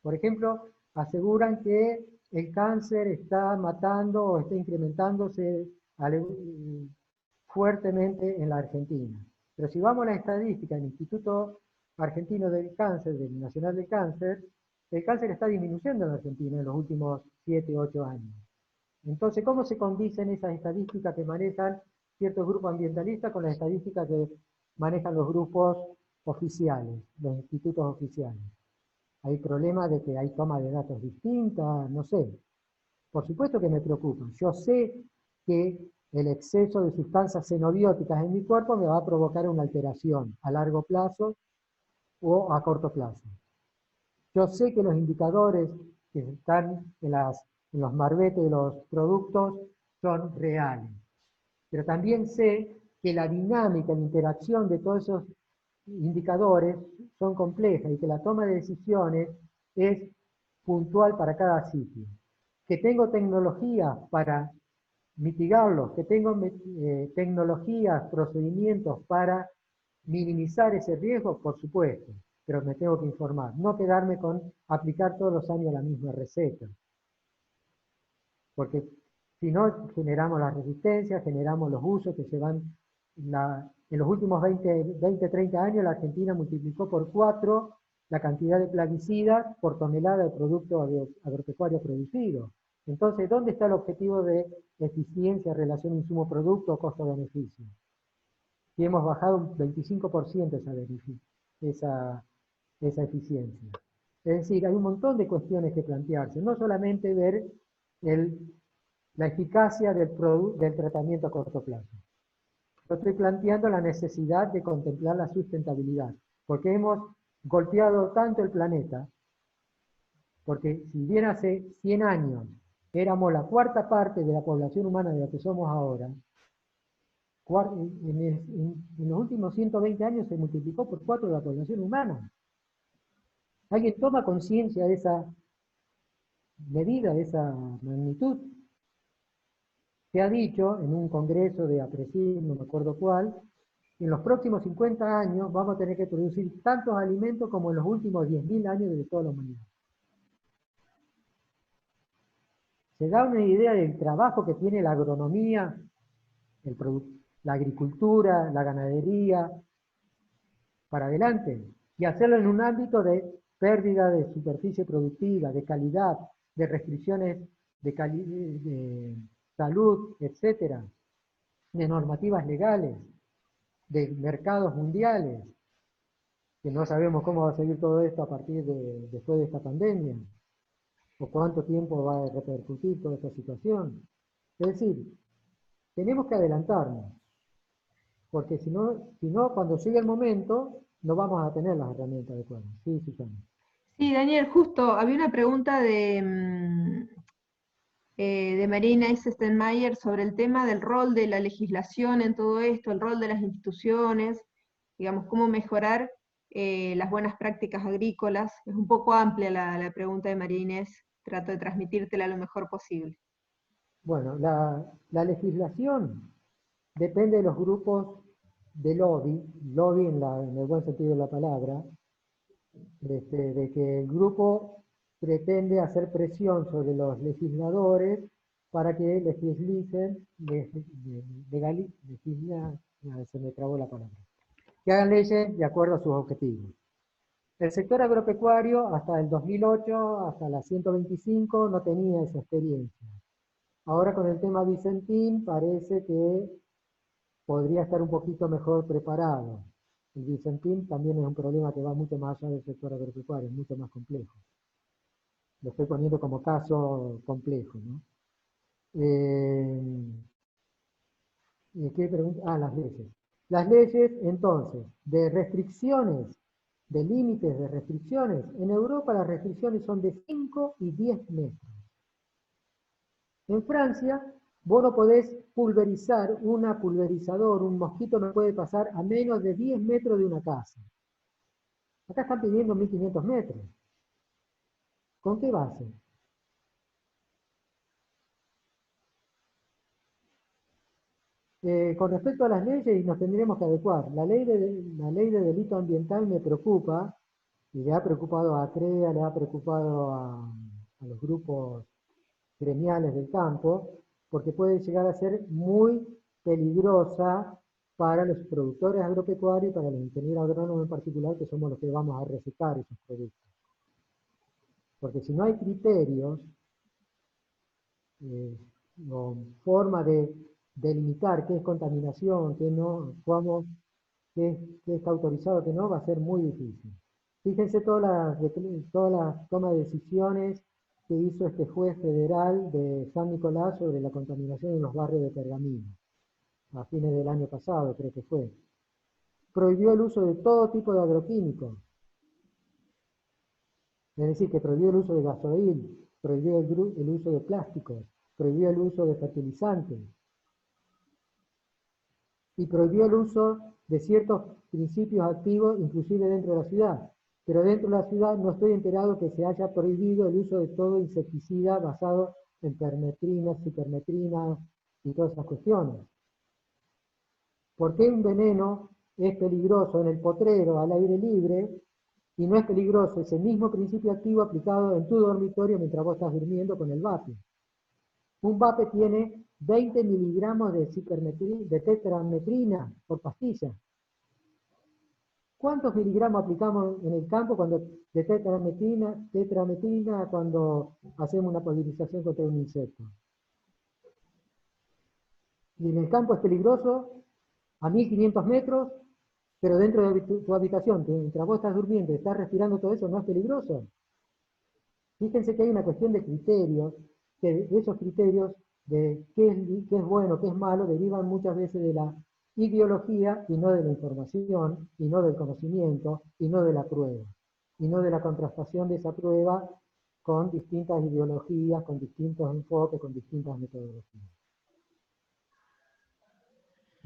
Por ejemplo, aseguran que el cáncer está matando o está incrementándose fuertemente en la Argentina. Pero si vamos a la estadística del Instituto Argentino del Cáncer, del Nacional del Cáncer, el cáncer está disminuyendo en la Argentina en los últimos 7, 8 años. Entonces, ¿cómo se condicen esas estadísticas que manejan ciertos grupos ambientalistas con las estadísticas que manejan los grupos oficiales, los institutos oficiales? Hay problemas de que hay toma de datos distintas, no sé. Por supuesto que me preocupan. Yo sé que el exceso de sustancias xenobióticas en mi cuerpo me va a provocar una alteración a largo plazo o a corto plazo. Yo sé que los indicadores que están en los marbetes de los productos son reales, pero también sé que la dinámica, la interacción de todos esos indicadores son complejas y que la toma de decisiones es puntual para cada sitio. Que tengo tecnologías para mitigarlos, que tengo tecnologías, procedimientos para minimizar ese riesgo, por supuesto, pero me tengo que informar, no quedarme con aplicar todos los años la misma receta, porque si no generamos la resistencia, generamos los usos que se van, en los últimos 20, 30 años la Argentina multiplicó por 4 la cantidad de plaguicidas por tonelada de producto agropecuario producido. Entonces, ¿dónde está el objetivo de eficiencia, relación insumo-producto, costo-beneficio? Y hemos bajado un 25% esa eficiencia. Es decir, hay un montón de cuestiones que plantearse, no solamente ver la eficacia del tratamiento a corto plazo. Yo estoy planteando la necesidad de contemplar la sustentabilidad, porque hemos golpeado tanto el planeta, porque si bien hace 100 años éramos la cuarta parte de la población humana de la que somos ahora, en los últimos 120 años se multiplicó por 4 la población humana. ¿Alguien toma conciencia de esa medida, de esa magnitud? Se ha dicho en un congreso de APRESID, no me acuerdo cuál, que en los próximos 50 años vamos a tener que producir tantos alimentos como en los últimos 10.000 años de toda la humanidad. Se da una idea del trabajo que tiene la agronomía, la agricultura, la ganadería, para adelante, y hacerlo en un ámbito de pérdida de superficie productiva, de calidad, de restricciones de salud, etcétera, de normativas legales, de mercados mundiales, que no sabemos cómo va a seguir todo esto a partir de después de esta pandemia, o cuánto tiempo va a repercutir toda esta situación. Es decir, tenemos que adelantarnos, porque si no, cuando llegue el momento, no vamos a tener las herramientas adecuadas. Sí, Susana. Sí, Daniel, justo había una pregunta de Marina Eisenstein sobre el tema del rol de la legislación en todo esto, el rol de las instituciones, digamos, cómo mejorar las buenas prácticas agrícolas. Es un poco amplia la pregunta de María Inés, trato de transmitírtela lo mejor posible. Bueno, la legislación depende de los grupos de lobby en el buen sentido de la palabra, de que el grupo pretende hacer presión sobre los legisladores para que se me trabó la palabra, que hagan leyes de acuerdo a sus objetivos. El sector agropecuario hasta el 2008, hasta la 125, no tenía esa experiencia. Ahora con el tema Vicentín parece que podría estar un poquito mejor preparado. El Vicentín también es un problema que va mucho más allá del sector agropecuario, es mucho más complejo. Lo estoy poniendo como caso complejo, ¿no? ¿Qué pregunta? Ah, las leyes. Las leyes, entonces, de restricciones, de límites de restricciones. En Europa las restricciones son de 5 y 10 metros. En Francia, vos no podés pulverizar una pulverizador, un mosquito no puede pasar a menos de 10 metros de una casa. Acá están pidiendo 1500 metros. ¿Con qué base? Con respecto a las leyes, nos tendremos que adecuar. La ley de delito ambiental me preocupa, y le ha preocupado a CREA, le ha preocupado a los grupos gremiales del campo, porque puede llegar a ser muy peligrosa para los productores agropecuarios y para los ingenieros agrónomos en particular, que somos los que vamos a recetar esos productos. Porque si no hay criterios o forma de delimitar qué es contaminación, qué no, qué está autorizado, qué no, va a ser muy difícil. Fíjense todas las tomas de decisiones que hizo este juez federal de San Nicolás sobre la contaminación en los barrios de Pergamino, a fines del año pasado creo que fue. Prohibió el uso de todo tipo de agroquímicos, es decir, que prohibió el uso de gasoil, prohibió el uso de plásticos, prohibió el uso de fertilizantes, y prohibió el uso de ciertos principios activos, inclusive dentro de la ciudad. Pero dentro de la ciudad no estoy enterado que se haya prohibido el uso de todo insecticida basado en permetrina, cipermetrina y todas esas cuestiones. ¿Por qué un veneno es peligroso en el potrero, al aire libre, y no es peligroso ese mismo principio activo aplicado en tu dormitorio mientras vos estás durmiendo con el vape? Un vape tiene 20 miligramos de tetrametrina por pastilla. ¿Cuántos miligramos aplicamos en el campo de tetrametrina cuando hacemos una polinización contra un insecto? Y en el campo es peligroso a 1500 metros, pero dentro de tu habitación, mientras vos estás durmiendo y estás respirando todo eso, ¿no es peligroso? Fíjense que hay una cuestión de criterios, que esos criterios de qué es bueno, qué es malo, derivan muchas veces de la ideología y no de la información, y no del conocimiento, y no de la prueba, y no de la contrastación de esa prueba con distintas ideologías, con distintos enfoques, con distintas metodologías.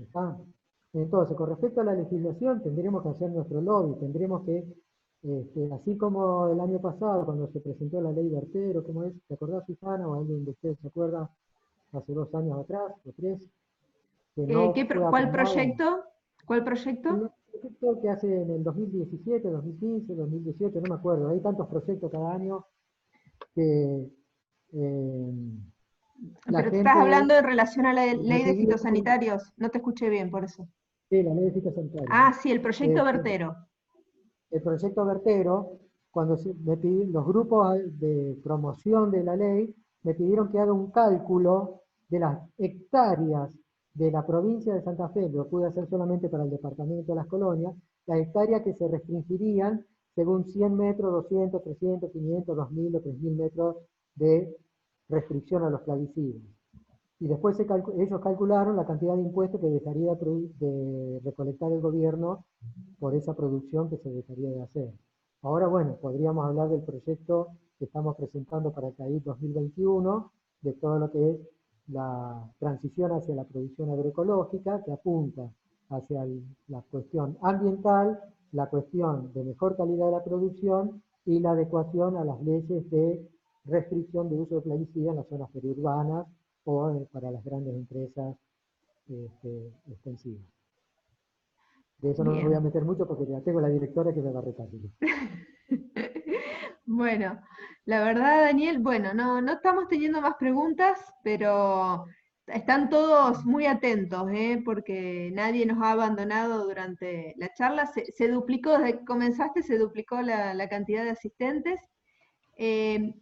¿Está? Entonces, con respecto a la legislación, tendremos que hacer nuestro lobby, tendremos que, así como el año pasado, cuando se presentó la ley Bertero, ¿cómo es? ¿Te acordás, Susana, o alguien de ustedes se acuerda, hace 2 años atrás, o 3, que no fue ¿Cuál aprobada? proyecto? ¿Cuál proyecto? Un proyecto que hace en el 2017, 2015, 2018, no me acuerdo, hay tantos proyectos cada año que eh, la Pero te estás gente hablando en relación a la me ley de pidió, fitosanitarios. No te escuché bien, por eso. sí, la ley de fitosanitario, Ah, sí, el proyecto este, Bertero. el proyecto Bertero, cuando los grupos de promoción de la ley me pidieron que haga un cálculo de las hectáreas de la provincia de Santa Fe, lo pude hacer solamente para el departamento de las colonias, las hectáreas que se restringirían según 100 metros, 200, 300, 500, 2000 o 3000 metros de restricción a los plaguicidas. Y después ellos calcularon la cantidad de impuestos que dejaría de recolectar el gobierno por esa producción que se dejaría de hacer. Ahora, bueno, podríamos hablar del proyecto que estamos presentando para el CAID 2021, de todo lo que es la transición hacia la producción agroecológica, que apunta hacia la cuestión ambiental, la cuestión de mejor calidad de la producción y la adecuación a las leyes de restricción de uso de plaguicidas en las zonas periurbanas o para las grandes empresas extensivas. De eso no me voy a Bien. meter mucho porque ya tengo la directora que me va a retar. Bueno, la verdad, Daniel, bueno, no estamos teniendo más preguntas, pero están todos muy atentos, porque nadie nos ha abandonado durante la charla. Se duplicó, desde que comenzaste, se duplicó la cantidad de asistentes.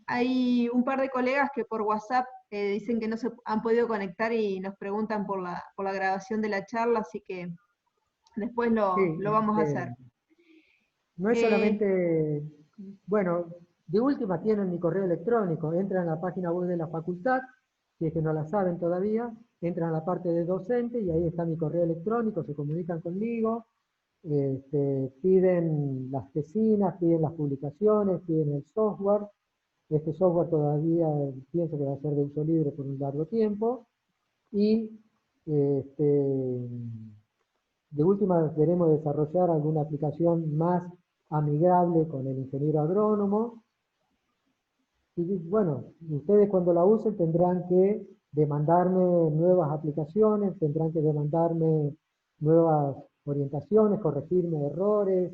Hay un par de colegas que por WhatsApp dicen que no se han podido conectar y nos preguntan por la grabación de la charla, así que después Sí, lo vamos a hacer. no es Eh, solamente, bueno, de última tienen mi correo electrónico, entran a la página web de la facultad, si es que no la saben todavía, entran a la parte de docente y ahí está mi correo electrónico, se comunican conmigo, piden las tesinas, piden las publicaciones, piden el software. Este software todavía pienso que va a ser de uso libre por un largo tiempo. Y de última queremos desarrollar alguna aplicación más amigable con el ingeniero agrónomo. Y bueno, ustedes cuando la usen tendrán que demandarme nuevas aplicaciones, tendrán que demandarme nuevas orientaciones, corregirme errores,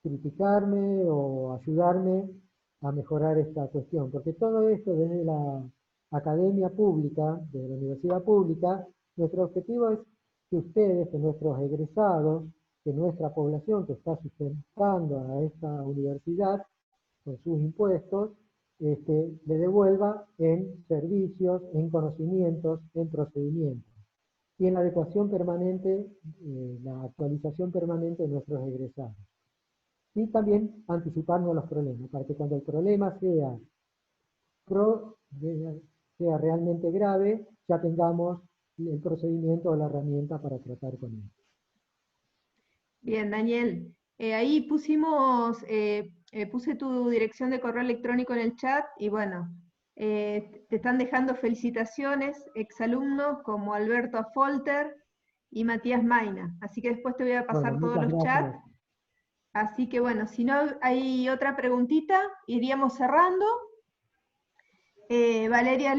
criticarme o ayudarme a mejorar esta cuestión. Porque todo esto desde la academia pública, desde la universidad pública, nuestro objetivo es que ustedes, que nuestros egresados, que nuestra población que está sustentando a esta universidad con sus impuestos, le devuelva en servicios, en conocimientos, en procedimientos y en la adecuación permanente, la actualización permanente de nuestros egresados. Y también anticiparnos a los problemas, para que cuando el problema sea realmente grave, ya tengamos el procedimiento o la herramienta para tratar con él. Bien, Daniel. Ahí puse tu dirección de correo electrónico en el chat y bueno, te están dejando felicitaciones, exalumnos como Alberto Afolter y Matías Maina. Así que después te voy a Bueno, pasar todos muchas los chats. gracias. Así que bueno, si no hay otra preguntita, iríamos cerrando. Valeria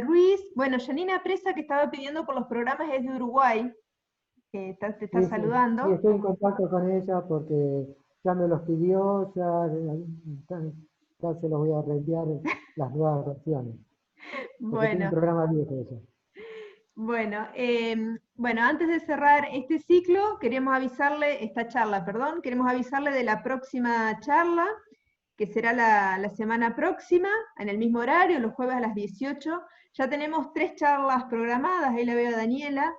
Ruiz, bueno, Janina Presa que estaba pidiendo por los programas es de Uruguay, que te está Sí, sí, sí, saludando. estoy en contacto con ella porque ya me los pidió, ya se los voy a reenviar las nuevas versiones, porque tiene un Bueno, programa viejo ella. bueno, antes de cerrar este ciclo, queremos avisarle, esta charla, perdón, queremos avisarle de la próxima charla, que será la semana próxima, en el mismo horario, los jueves a las 18. Ya tenemos 3 charlas programadas, ahí la veo a Daniela.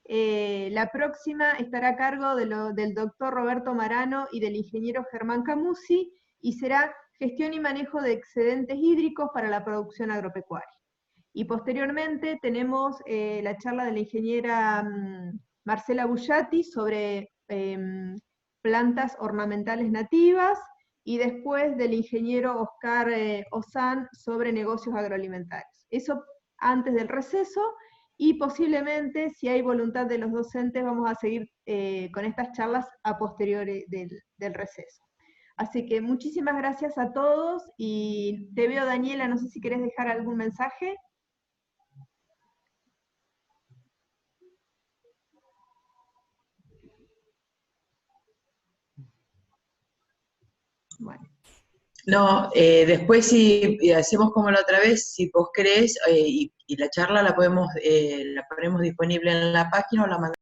La próxima estará a cargo del doctor Roberto Marano y del ingeniero Germán Camusi, y será gestión y manejo de excedentes hídricos para la producción agropecuaria. Y posteriormente tenemos la charla de la ingeniera Marcela Bullati sobre plantas ornamentales nativas, y después del ingeniero Oscar Ozán sobre negocios agroalimentarios. Eso antes del receso. y posiblemente, si hay voluntad de los docentes, vamos a seguir con estas charlas a posteriori del receso. Así que muchísimas gracias a todos, y te veo, Daniela, no sé si querés dejar algún mensaje. Bueno. No, después si hacemos como la otra vez, si vos querés, y la charla la ponemos disponible en la página o la mandamos